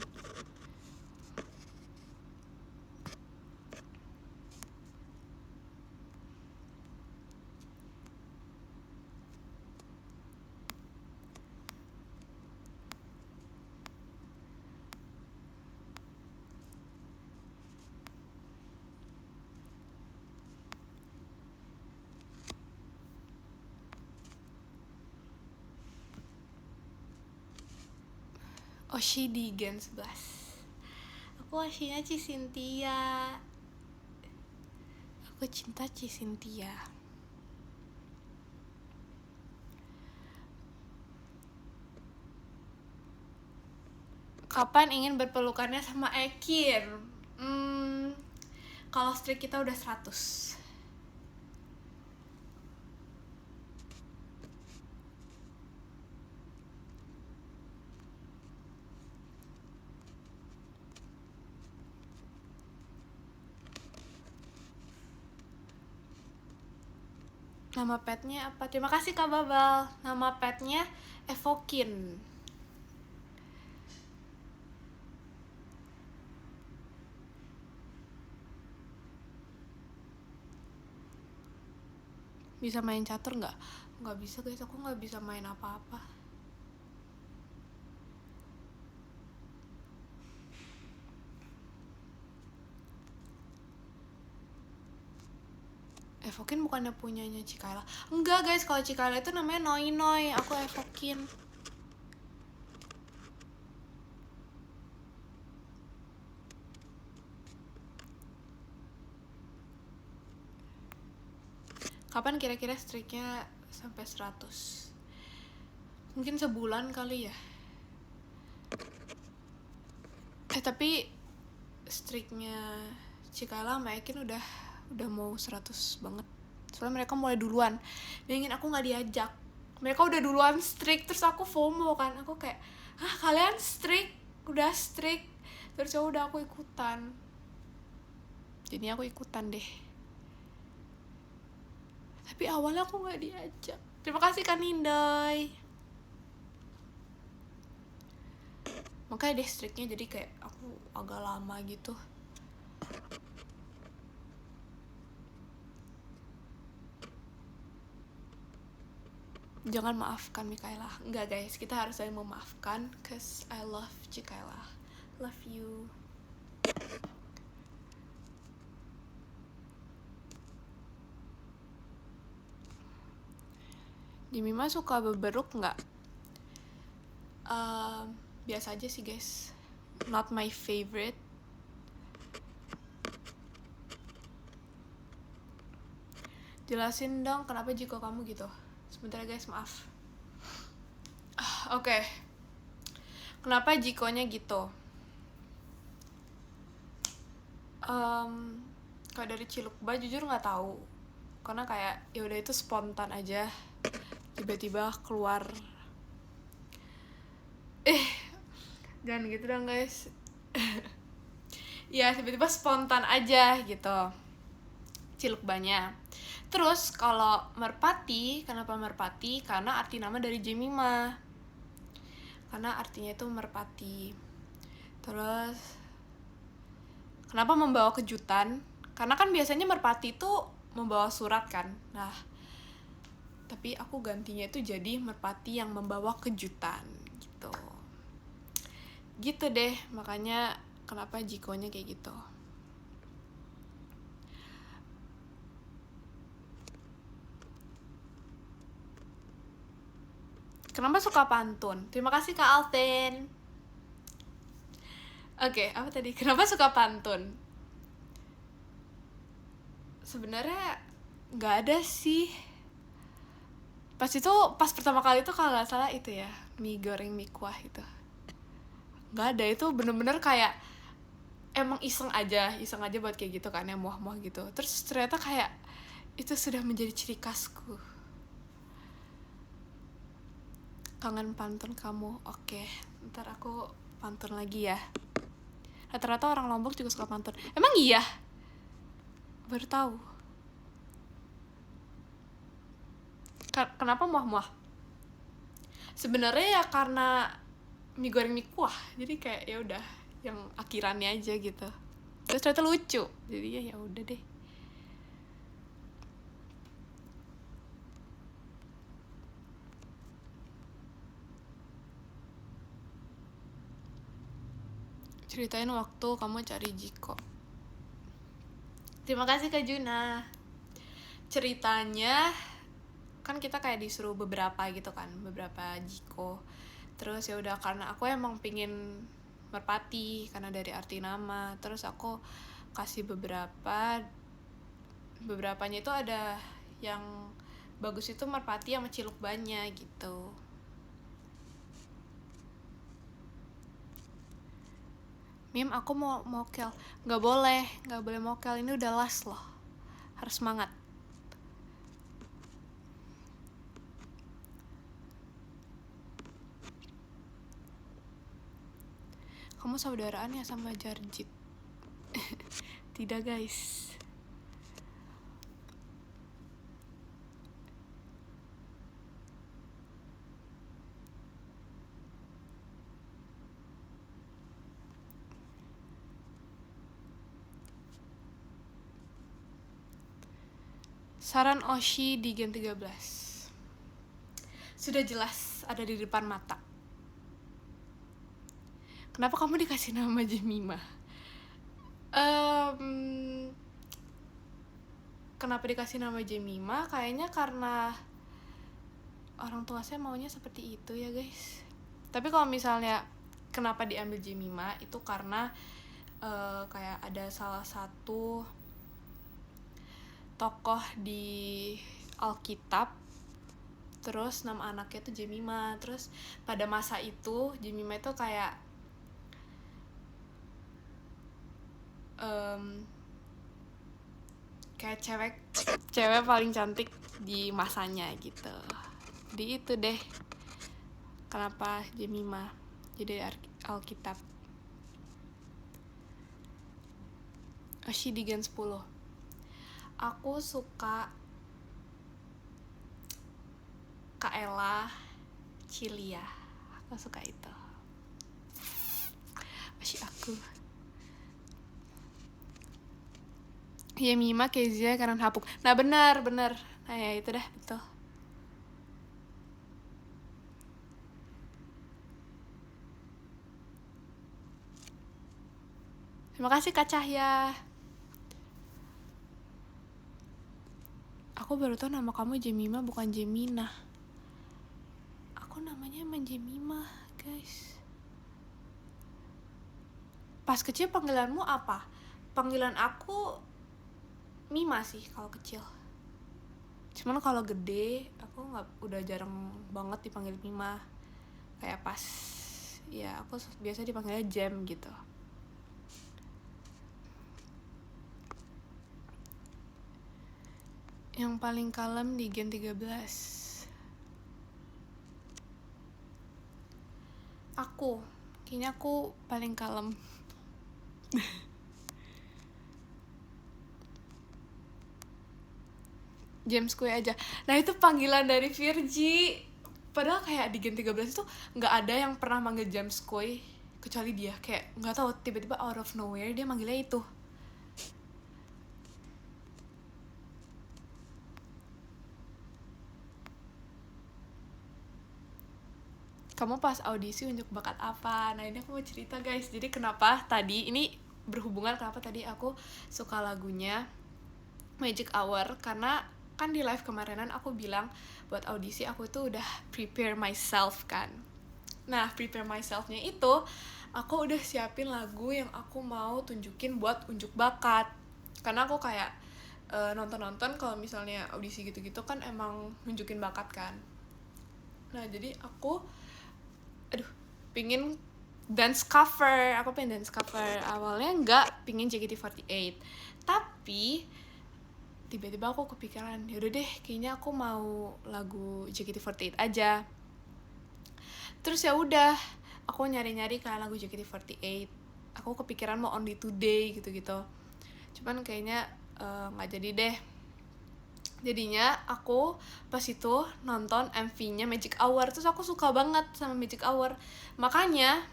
[SPEAKER 1] Oshi di Gen 11. Aku Oshinya Ci Cynthia. Aku cinta Ci Cynthia. Kapan ingin berpelukannya sama Ekin? Kalau streak kita udah 100. Nama petnya apa? Terima kasih Kak Babal. Nama petnya Evokin. Bisa main catur nggak? Nggak bisa guys, aku nggak bisa main apa-apa. Evokin bukannya punyanya Cikala? Enggak guys, kalau Cikala itu namanya Noi Noi. Aku Evokin. Kapan kira-kira streaknya sampai 100? Mungkin sebulan kali ya. Tapi streaknya Cikala sama Ekin udah mau 100 banget. Soalnya mereka mulai duluan. Ingin aku gak diajak. Mereka udah duluan streak, terus aku FOMO kan. Aku kayak, kalian streak? Udah streak? Terus ya udah aku ikutan. Jadi aku ikutan deh. Tapi awalnya aku gak diajak. Terima kasih Kak Nindoy. Makanya deh streaknya jadi kayak aku agak lama gitu. Jangan maafkan Mikaela. Enggak guys, kita harus saling memaafkan. Cause I love Mikaela. Love you. Jemima suka beberuk nggak? Biasa aja sih guys. Not my favorite. Jelasin dong kenapa jiko kamu gitu. Sebentar guys, maaf. Oke. Kenapa jikonya gitu? Kalau dari Cilukba jujur nggak tahu. Karena kayak ya udah itu spontan aja. Tiba-tiba keluar. Jangan gitu dong guys. Ya tiba-tiba spontan aja gitu Cilukbanya. Terus kalau merpati, kenapa merpati? Karena arti nama dari Jemima. Karena artinya itu merpati. Terus kenapa membawa kejutan? Karena kan biasanya merpati itu membawa surat kan. Nah, tapi aku gantinya itu jadi merpati yang membawa kejutan gitu. Gitu deh, makanya kenapa jikonya kayak gitu. Kenapa suka pantun? Terima kasih Kak Alten. Oke, apa tadi? Kenapa suka pantun? Sebenarnya nggak ada sih. Pas pertama kali itu kalau nggak salah itu ya, mie goreng mie kuah itu. Nggak ada, itu bener-bener kayak emang iseng aja buat kayak gitu kan, ya muah-muah gitu. Terus ternyata kayak itu sudah menjadi ciri khasku. Kangen pantun kamu. Oke, ntar aku pantun lagi ya. Rata-rata orang Lombok juga suka pantun. Emang iya? Baru tahu. Kenapa muah-muah? Sebenarnya ya karena mie goreng mie kuah. Jadi kayak ya udah yang akhirannya aja gitu. Terus ternyata lucu. Jadi ya udah deh. Ceritain waktu kamu cari jiko. Terima kasih Kak Juna. Ceritanya kan kita kayak disuruh beberapa gitu kan, beberapa jiko. Terus ya udah karena aku emang pingin merpati karena dari arti nama. Terus aku kasih beberapanya itu ada yang bagus itu merpati sama Cilukbanya gitu. Mim, aku mau mokel. Nggak boleh mokel, ini udah last loh. Harus semangat. Kamu saudaraan ya sama Jarjit? Tidak guys. Saran Oshi di Gen 13 sudah jelas ada di depan mata. Kenapa kamu dikasih nama Jemima? Kenapa dikasih nama Jemima? Kayaknya karena orang tua saya maunya seperti itu ya guys. Tapi kalau misalnya kenapa diambil Jemima itu karena kayak ada salah satu tokoh di Alkitab, terus nama anaknya tuh Jemima. Terus pada masa itu Jemima itu kayak kayak cewek paling cantik di masanya gitu. Jadi itu deh kenapa Jemima jadi Alkitab. Oshidigen 10. Aku suka Kaela Cilia. Aku suka itu. Masih aku. Yemima Kezia karena hapuk. Nah benar. Nah ya itu dah betul. Terima kasih Kak Cahya. Aku baru tahu nama kamu Jemima bukan Jemina. Aku namanya emang Jemima, guys. Pas kecil panggilanmu apa? Panggilan aku Mima sih kalau kecil. Cuman kalau gede aku udah jarang banget dipanggil Mima. Kayak pas ya aku biasa dipanggilnya Jam gitu. Yang paling kalem di Gen 13. Kayaknya aku paling kalem. James Kue aja. Nah itu panggilan dari Virgi. Padahal kayak di Gen 13 itu nggak ada yang pernah manggil James Kue kecuali dia. Kayak nggak tahu tiba-tiba out of nowhere dia manggilnya itu. Kamu pas audisi unjuk bakat apa? Nah ini aku mau cerita guys. Jadi kenapa tadi ini berhubungan kenapa tadi aku suka lagunya Magic Hour, karena kan di live kemarinan aku bilang buat audisi aku tuh udah prepare myself kan. Nah prepare myself-nya itu aku udah siapin lagu yang aku mau tunjukin buat unjuk bakat. Karena aku kayak nonton-nonton kalau misalnya audisi gitu-gitu kan emang nunjukin bakat kan. Nah jadi aku pingin dance cover. Aku pengen dance cover. Awalnya nggak pingin JKT48, tapi tiba-tiba aku kepikiran yaudah deh kayaknya aku mau lagu JKT48 aja. Terus ya udah aku nyari-nyari kayak lagu JKT48. Aku kepikiran mau Only Today gitu-gitu, cuman kayaknya nggak jadi deh. Jadinya aku pas itu nonton MV-nya Magic Hour, terus aku suka banget sama Magic Hour. Makanya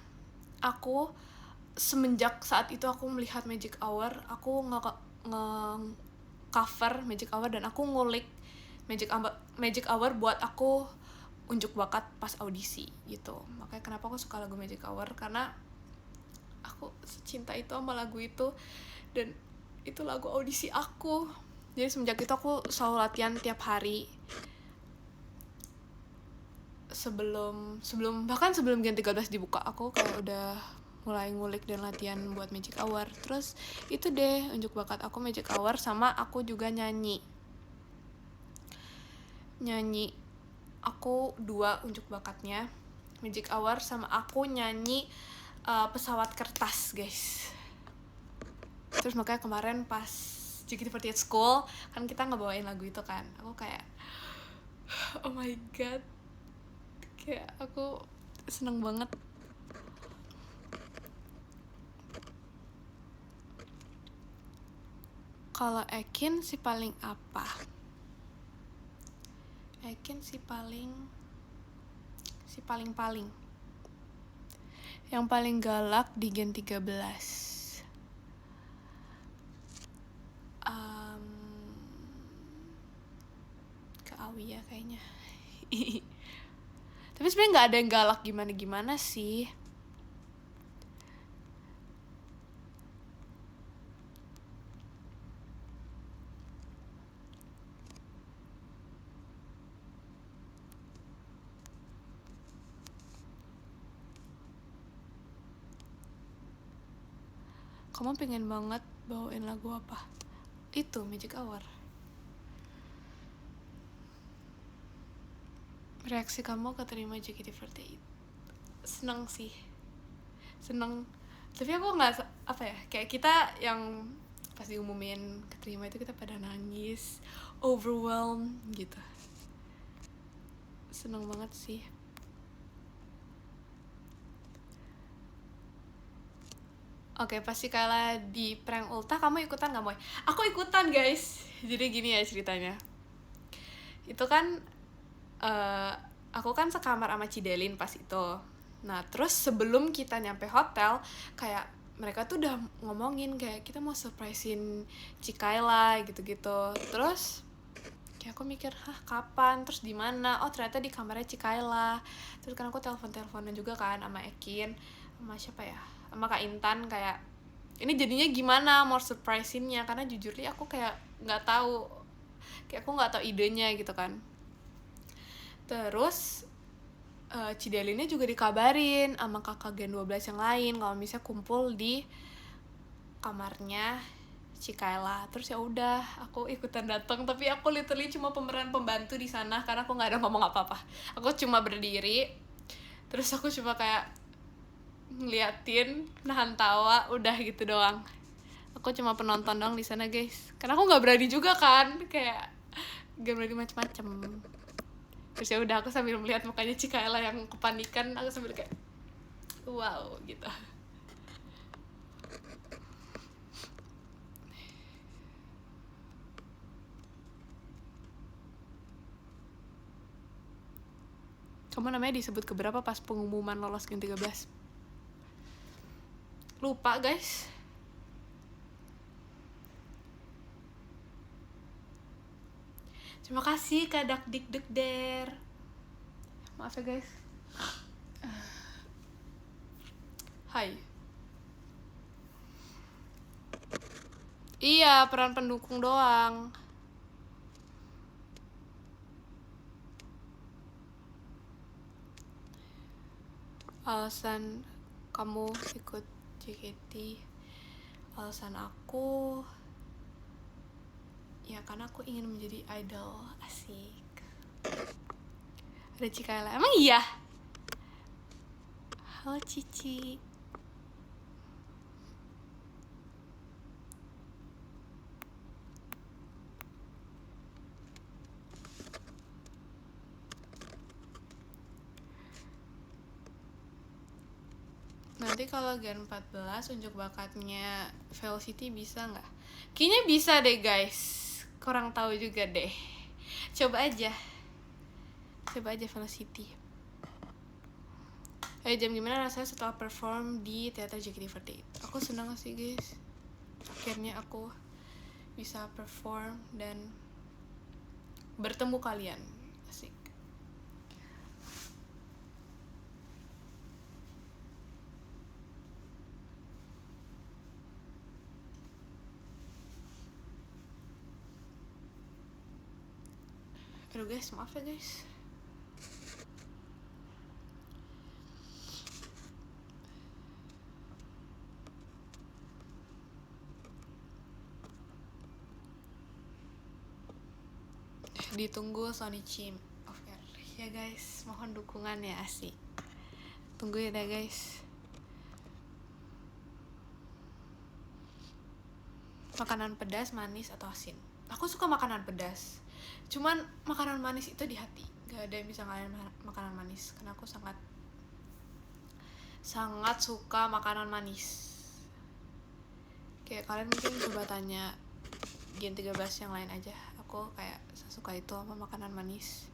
[SPEAKER 1] aku semenjak saat itu aku melihat Magic Hour, aku cover Magic Hour dan aku ngulik Magic Hour buat aku unjuk bakat pas audisi gitu. Makanya kenapa aku suka lagu Magic Hour, karena aku cinta itu sama lagu itu dan itu lagu audisi aku. Jadi semenjak itu aku selalu latihan tiap hari. Sebelum Gen 13 dibuka aku kayak udah mulai ngulik dan latihan buat Magic Hour. Terus itu deh unjuk bakat aku Magic Hour, sama aku juga nyanyi aku 2 unjuk bakatnya, Magic Hour sama aku nyanyi pesawat kertas guys. Terus makanya kemarin pas JKT48 School kan kita ngebawain lagu itu kan, aku kayak oh my god, kayak aku seneng banget. Kalau Ekin si paling apa? Ekin si paling yang paling galak di Gen 13. Ke Awi ya kayaknya. Tapi sebenarnya nggak ada yang galak gimana sih. Kamu pengen banget bawain lagu apa? Itu Magic Hour. reaksi kamu keterima JKT48? Seneng sih, seneng. Tapi aku nggak apa ya, kayak kita yang pas diumumin keterima itu kita pada nangis, overwhelmed gitu. Seneng banget sih. Oke, pasti kalah di prank ultah, kamu ikutan gak, Moy? Aku ikutan, guys. Jadi gini ya ceritanya. Itu kan, aku kan sekamar sama Cidelin pas itu. Nah, terus sebelum kita nyampe hotel, kayak mereka tuh udah ngomongin kayak kita mau surprisein Cikaela gitu-gitu. Terus kayak aku mikir, kapan? Terus di mana? Oh, ternyata di kamarnya Cikaela. Terus kan aku telepon-teleponan juga kan sama Ekin, sama siapa ya? Sama Kak Intan, kayak ini jadinya gimana mau surprisein-nya, karena jujur li aku kayak nggak tahu, kayak aku nggak tahu idenya gitu kan. Terus Cidelinnya juga dikabarin sama kakak Gen 12 yang lain kalau misalnya kumpul di kamarnya Cikaela. Terus ya udah, aku ikutan datang, tapi aku literally cuma pemeran pembantu di sana karena aku nggak ada ngomong apa-apa. Aku cuma berdiri, terus aku cuma kayak ngeliatin, nahan tawa, udah gitu doang. Aku cuma penonton doang di sana, guys, karena aku nggak berani juga kan, kayak gak berani macem-macem. Terus ya udah, aku sambil melihat mukanya Cikaela yang kepanikan, aku sambil kayak wow gitu. Kamu namanya disebut keberapa pas pengumuman lolos Gen 13? Lupa, guys. Terima kasih Kak Dak Dik Dek Der. Maaf ya, guys. Hai. Iya, peran pendukung doang. Alasan kamu ikut JKT, alasan aku ya karena aku ingin menjadi idol. Asik. Ada Cikaela, emang iya? Halo Cici. Nanti kalau Gen 14 unjuk bakatnya Velocity bisa nggak? Kayaknya bisa deh, guys. Kurang tahu juga deh. Coba aja Velocity. Jam gimana rasanya setelah perform di teater JKT48? Aku senang sih, guys. Akhirnya aku bisa perform dan bertemu kalian. Asik. Aduh guys, maaf ya guys. Ditunggu Sony Chim of Air. Ya guys, mohon dukungan ya, asik. Tunggu ya deh guys. Makanan pedas, manis, atau asin? Aku suka makanan pedas. Cuman makanan manis itu di hati. Gak ada yang bisa ngalahin makanan manis. Karena aku sangat suka makanan manis. Kayak kalian mungkin coba tanya Gen 13 yang lain aja. Aku kayak suka itu sama makanan manis.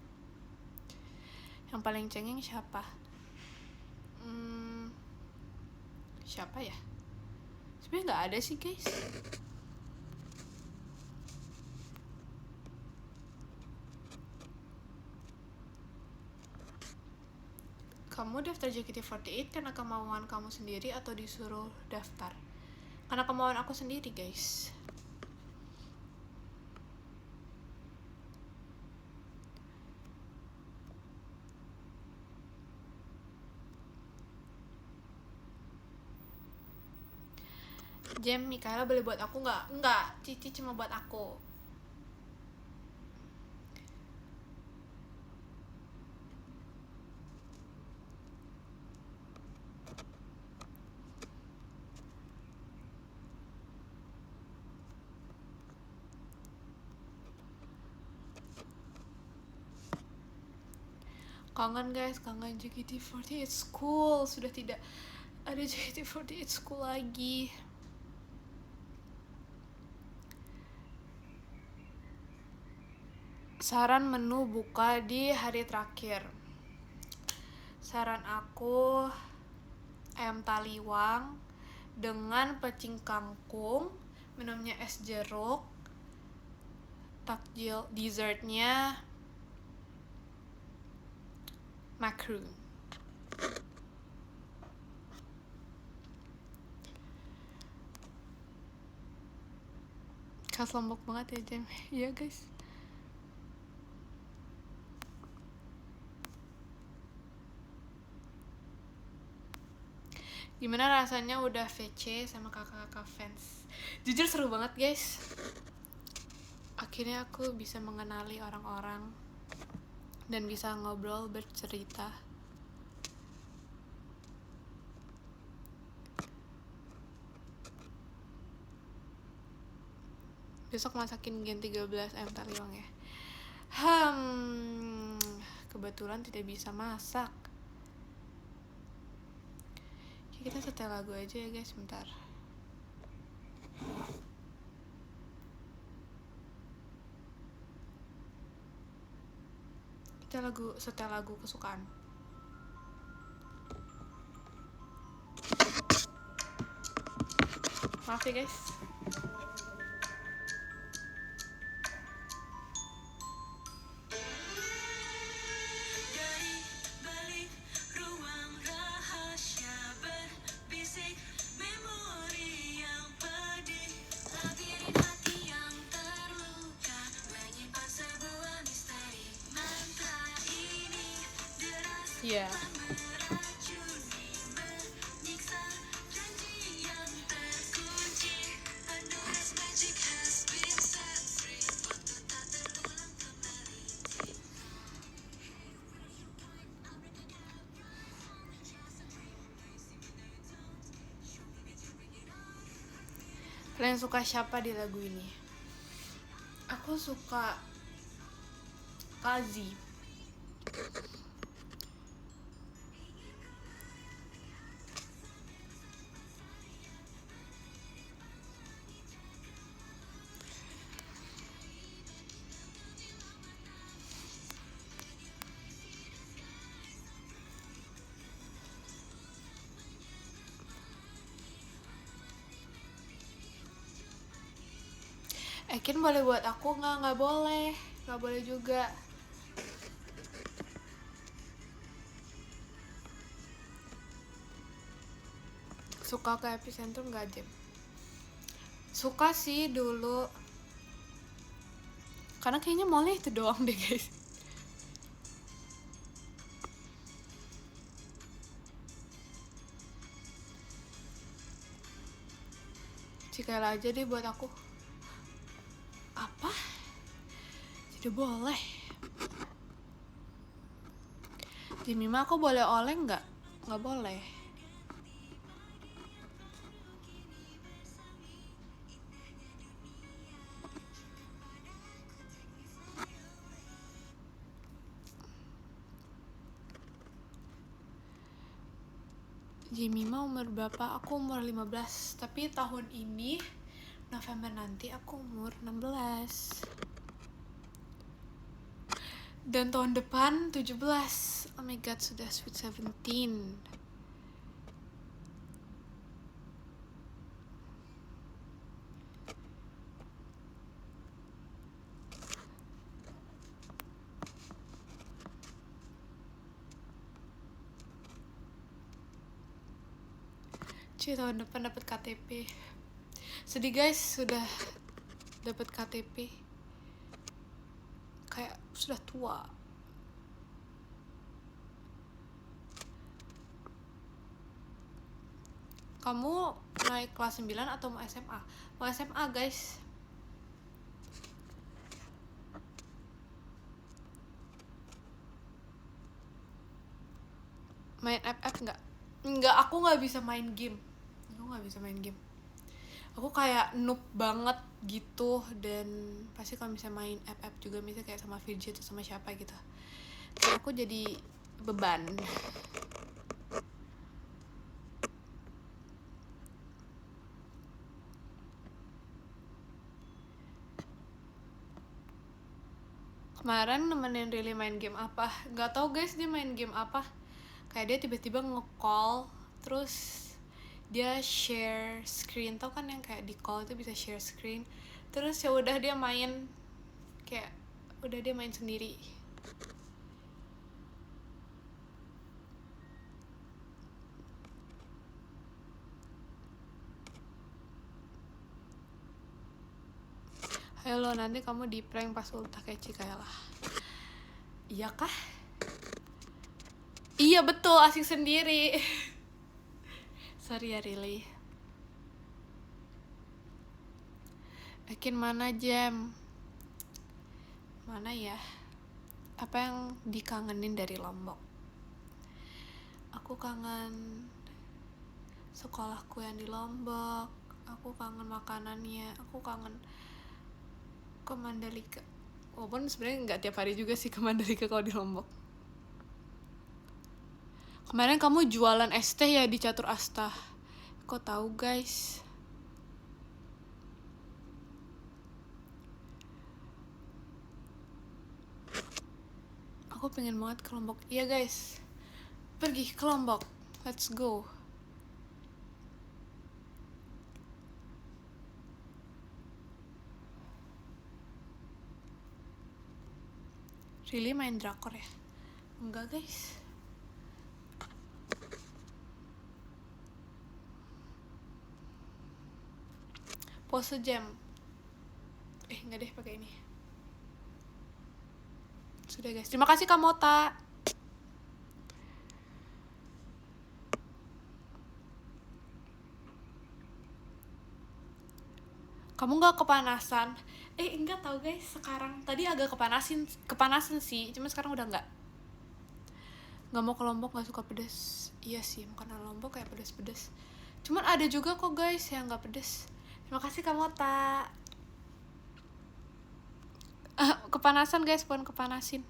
[SPEAKER 1] Yang paling cengeng siapa? Siapa ya? Sebenarnya nggak ada sih guys. Kamu daftar JKT48 karena kemauan kamu sendiri atau disuruh daftar? Karena kemauan aku sendiri guys. Jam Mikaela boleh buat aku nggak? Nggak, Cici cuma buat aku. Kangen guys, kangen JKT48 School. Sudah tidak ada JKT48 School lagi. Saran menu buka di hari terakhir. Saran aku ayam taliwang dengan pecing kangkung, minumnya es jeruk, takjil dessertnya macaron. Khas Lombok banget ya Jem. Iya guys. Gimana rasanya udah VC sama kakak-kakak fans? Jujur seru banget guys. Akhirnya aku bisa mengenali orang-orang dan bisa ngobrol, bercerita. Besok masakin Gen 13 ayam taliwang ya. Kebetulan tidak bisa masak. Kita setel lagu aja ya guys, bentar. Kita setel lagu kesukaan. Maaf ya guys. Yeah. Kalian suka siapa di lagu ini? Aku suka Kazi. Ekin boleh buat aku nggak boleh, nggak boleh juga. Suka ke Epicentrum nggak Jem? Suka sih dulu, karena kayaknya mallnya itu doang deh guys. Cikaela aja deh buat aku. Apa? Tidak boleh. Jemima aku boleh oleng nggak? Nggak boleh. Jemima umur berapa? Aku umur 15. Tapi tahun ini November nanti aku umur 16. Dan tahun depan 17. Oh my god, sudah sweet 17. Cuy, tahun depan dapat KTP. Sedih guys, sudah dapat KTP. Kayak sudah tua. Kamu naik kelas 9 atau mau SMA? Mau SMA guys. Main FF nggak? Nggak, aku nggak bisa main game. Aku kayak noob banget gitu. Dan pasti kalau misalnya main FF juga, misalnya kayak sama Virgil atau sama siapa gitu, terus aku jadi beban. Kemarin nemenin Rili main game apa? Gak tau guys dia main game apa. Kayak dia tiba-tiba nge-call, terus dia share screen. Tau kan yang kayak di call itu bisa share screen. Terus ya udah dia main, kayak udah dia main sendiri. Halo, nanti kamu di prank pas ultah kayak Cikaela. Iya kah? Iya betul, asik sendiri. Sorry ya Rili. Bikin mana jam? Mana ya? Apa yang dikangenin dari Lombok? Aku kangen sekolahku yang di Lombok. Aku kangen makanannya. Aku kangen ke Mandalika. Walaupun sebenarnya nggak tiap hari juga sih ke Mandalika kalau di Lombok. Kemarin kamu jualan es teh ya di Catur Asta. Kok tahu guys? Aku pengen banget ke Lombok. Iya guys, pergi ke Lombok. Let's go. Really main drakor ya? Enggak guys. Pose jam. Enggak deh pakai ini. Sudah guys. Terima kasih Kak Mota. Kamu nggak kepanasan? Enggak tahu guys. Sekarang tadi agak kepanasan sih. Cuma sekarang udah nggak. Nggak mau ke Lombok, nggak suka pedas. Iya sih, makanan Lombok kayak pedas-pedas. Cuman ada juga kok guys yang nggak pedas. Terima kasih Kak Mota. Kepanasan guys, bukan kepanasin.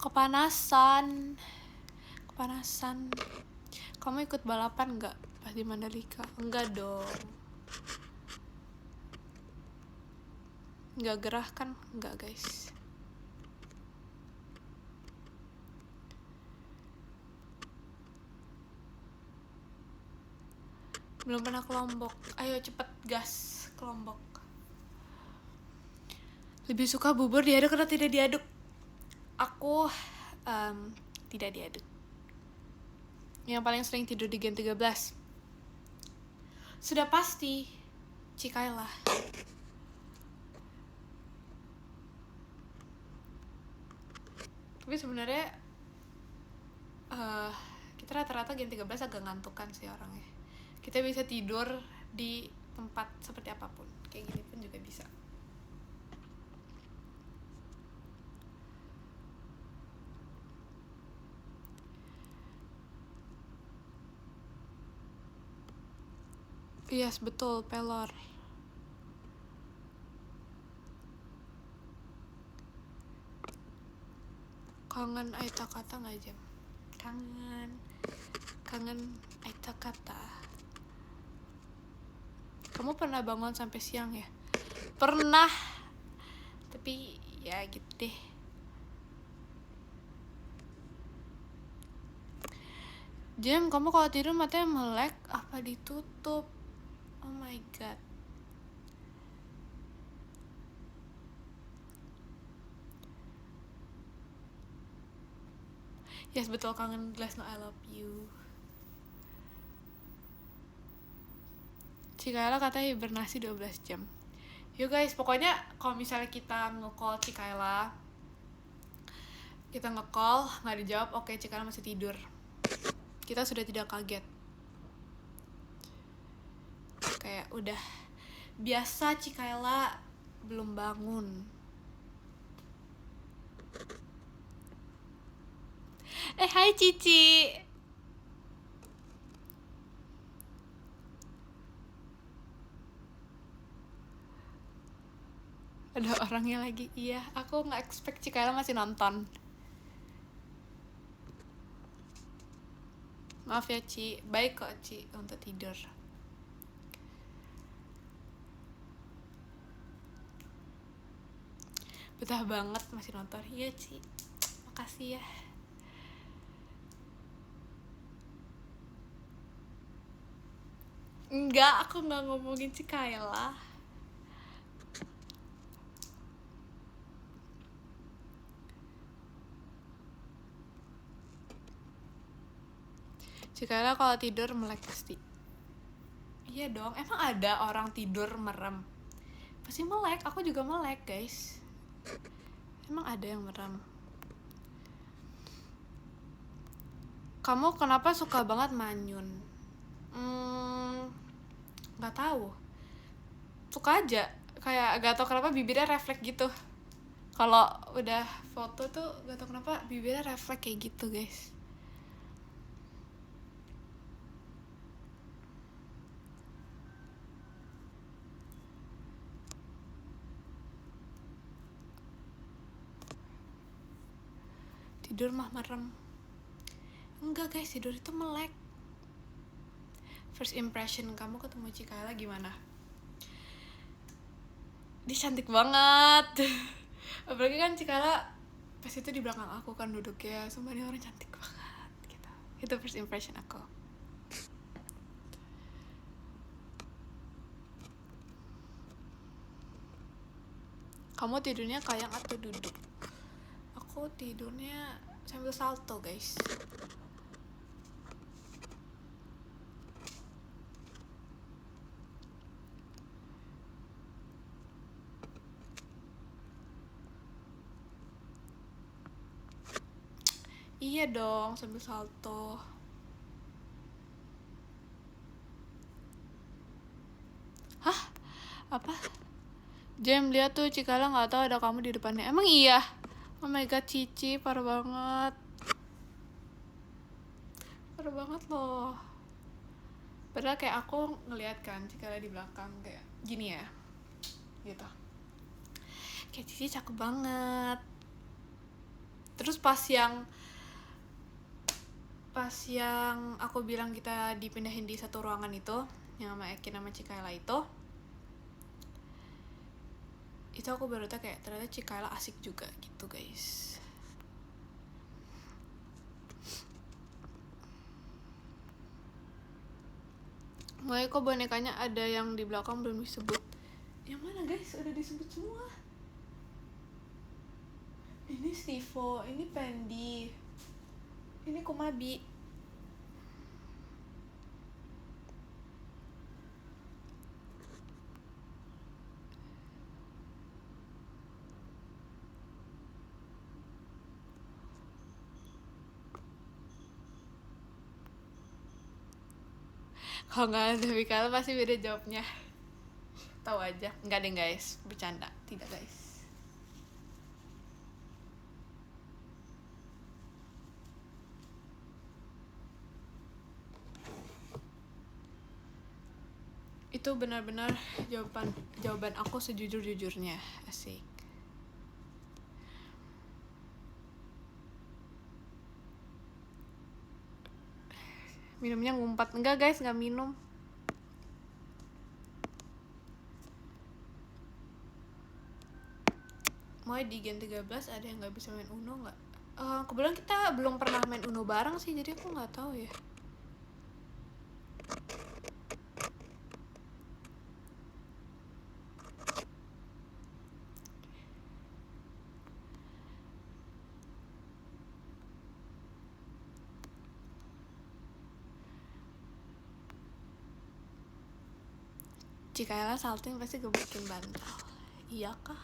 [SPEAKER 1] Kepanasan. Kamu ikut balapan nggak pas di Mandalika? Enggak dong. Nggak gerah kan? Nggak guys. Belum pernah ke Lombok. Ayo cepet gas ke Lombok. Lebih suka bubur diaduk atau tidak diaduk? Aku tidak diaduk. Yang paling sering tidur di Gen 13. Sudah pasti Cikaela. Tapi sebenarnya kita rata-rata Gen 13 agak ngantukan sih orangnya. Kita bisa tidur di tempat seperti apapun. Kayak gini pun juga bisa. Yes, betul, pelor. Kangen Aita Kata nggak jam? Kangen Aita Kata. Kamu pernah bangun sampai siang ya? Pernah. Tapi ya gitu deh. Jam, kamu kalau tidur matanya melek apa ditutup? Oh my god. Yes, betul, kangen Glassno, I love you. Cikaela katanya hibernasi 12 jam. Yuk guys, pokoknya kalau misalnya kita nge-call Cikaela, kita nge-call, nggak dijawab, oke Cikaela masih tidur. Kita sudah tidak kaget. Kayak udah biasa Cikaela belum bangun. Hai Cici. Ada orangnya lagi. Iya, aku nggak expect Cikaela masih nonton. Maaf ya Ci, baik kok Ci untuk tidur. Betah banget masih nonton. Iya Ci, makasih ya. Enggak, aku nggak ngomongin Cikaela. Cikaela kalau tidur melek pasti. Iya dong, emang ada orang tidur merem? Pasti melek, aku juga melek guys. Emang ada yang merem? Kamu kenapa suka banget Manyun? Nggak tahu. Suka aja. Kayak gak tau kenapa bibirnya refleks gitu. Kalau udah foto tuh gak tau kenapa bibirnya refleks kayak gitu guys. Tidur mah merem. Enggak guys, tidur itu melek. First impression kamu ketemu Cikaela gimana? Dia cantik banget. Apalagi kan Cikaela pas itu di belakang aku kan duduknya, sumpah dia orang cantik banget gitu. Itu first impression aku. Kamu tidurnya kayak atau duduk? Aku tidurnya sambil salto guys. Iya dong, sambil salto. Hah? Apa? Jam lihat tuh Cikaela nggak tahu ada kamu di depannya. Emang iya? Oh my god Cici, parah banget. Parah banget loh. Padahal kayak aku ngeliat kan Cikaela di belakang kayak gini ya. Gitu. Kayak Cici cakep banget. Terus pas yang aku bilang kita dipindahin di satu ruangan itu yang sama Eki sama Cikaela itu aku baru tau kayak ternyata Cikaela asik juga gitu guys. Mulai kok bonekanya ada yang di belakang belum disebut. Yang mana guys? Udah disebut semua. Ini Stivo, ini Pendi, ini Kumabi. Kalau nggak ada Mikaela pasti beda jawabnya. Tahu aja. Nggak deh guys, bercanda. Tidak guys. Itu benar-benar jawaban aku sejujur-jujurnya. Asik. Minumnya ngumpat. Enggak guys, nggak minum. Mulai di Gen 13 ada yang nggak bisa main Uno nggak? Kebetulan kita belum pernah main Uno bareng sih, jadi aku nggak tahu ya. Cikaela salting pasti gebukin bantal. Iya kah?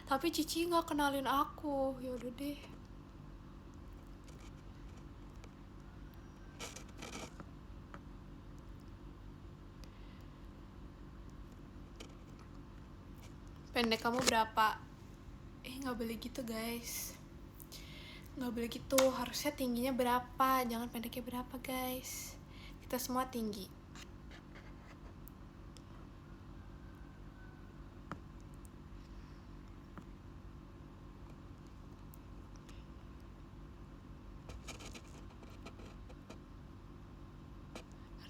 [SPEAKER 1] Tapi Cici nggak kenalin aku. Ya udah deh. Pendek kamu berapa? Nggak boleh gitu guys. Nggak boleh gitu, harusnya tingginya berapa, jangan pendeknya berapa guys. Kita semua tinggi.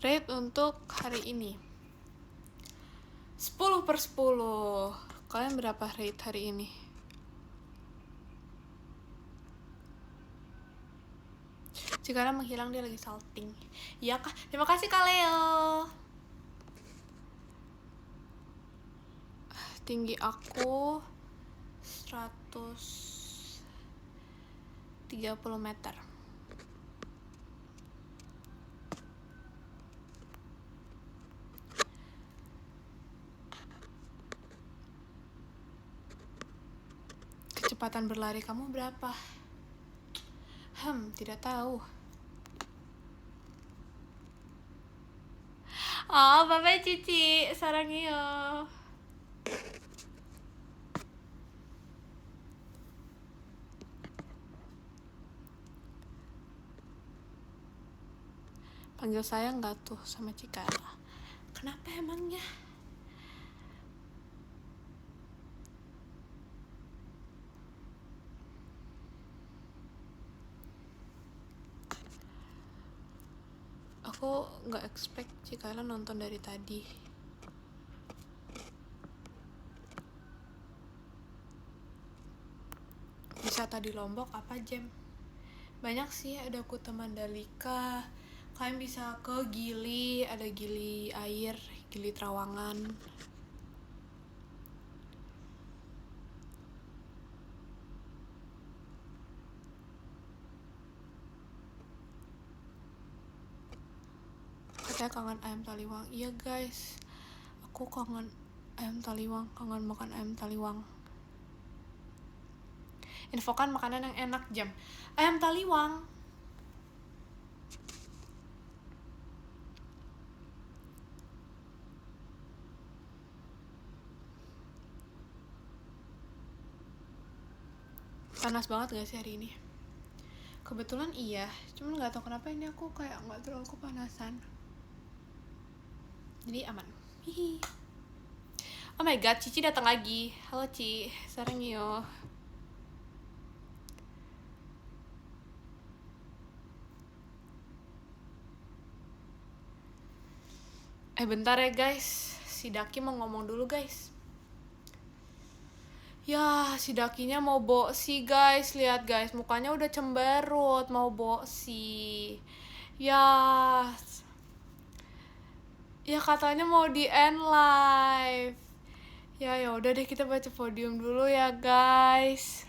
[SPEAKER 1] Rate untuk hari ini 10/10. Kalian berapa rate hari ini? Jika menghilang, dia lagi salting. Iya kah? Terima kasih Kak Leo. Tinggi aku 130 meter. Kecepatan berlari kamu berapa? Tidak tahu. Oh, bye-bye Cici. Sarangyo. Panggil saya nggak tuh sama Cikara? Kenapa emangnya? Aku nggak expect Cikara nonton dari tadi. Wisata di Lombok apa Jem? Banyak sih, ada Kuta Mandalika. Kalian bisa ke Gili, ada Gili air, Gili Trawangan. Katanya kangen ayam taliwang. Iya guys, aku kangen ayam taliwang, kangen makan ayam taliwang. Infokan makanan yang enak Jam. Ayam taliwang. Panas banget gak sih hari ini? Kebetulan iya, cuman gak tahu kenapa ini aku kayak gak terlalu kepanasan. Jadi aman. Hihi. Oh my god, Cici datang lagi. Halo Ci, sarangyo. Bentar ya guys, si Daki mau ngomong dulu guys. Ya, si Dakinya mau boksi guys, lihat guys, mukanya udah cemberut, mau boksi. Ya, katanya mau di end live. Ya udah deh, kita baca podium dulu ya guys.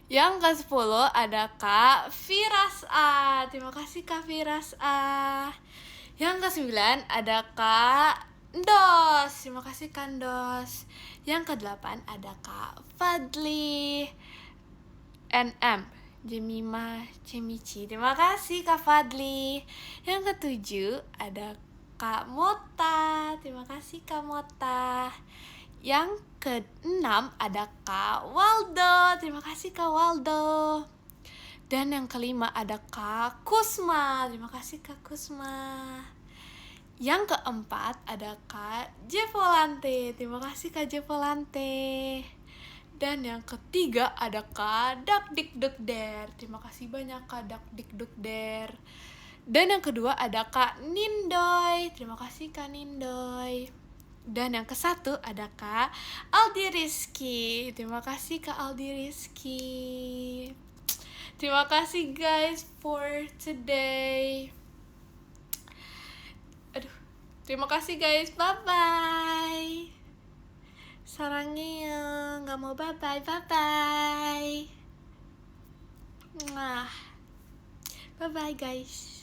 [SPEAKER 1] Yang ke-10 ada Kak Firas A. Terima kasih Kak Firas A. Yang ke-9 ada Kak Ndos. Terima kasih Kak Ndos. Yang ke-8 ada Kak Fadli NM Jemima Cemici. Terima kasih Kak Fadli. Yang ke-7 ada Kak Mota. Terima kasih Kak Mota. Yang ke-6 ada Kak Waldo. Terima kasih Kak Waldo. Dan yang ke-5 ada Kak Kusma. Terima kasih Kak Kusma. Yang ke-4 ada Kak Jevolante. Terima kasih Kak Jevolante. Dan yang ke-3 ada Kak Dakdikdukder. Terima kasih banyak Kak Dakdikdukder. Dan yang kedua ada Kak Nindoy. Terima kasih Kak Nindoy. Dan yang ke-1 ada Kak Aldi Rizky. Terima kasih Kak Aldi Rizky. Terima kasih guys for today. Terima kasih guys. Bye bye. Sarangnya nggak mau bye bye. Bye bye. Bye bye guys.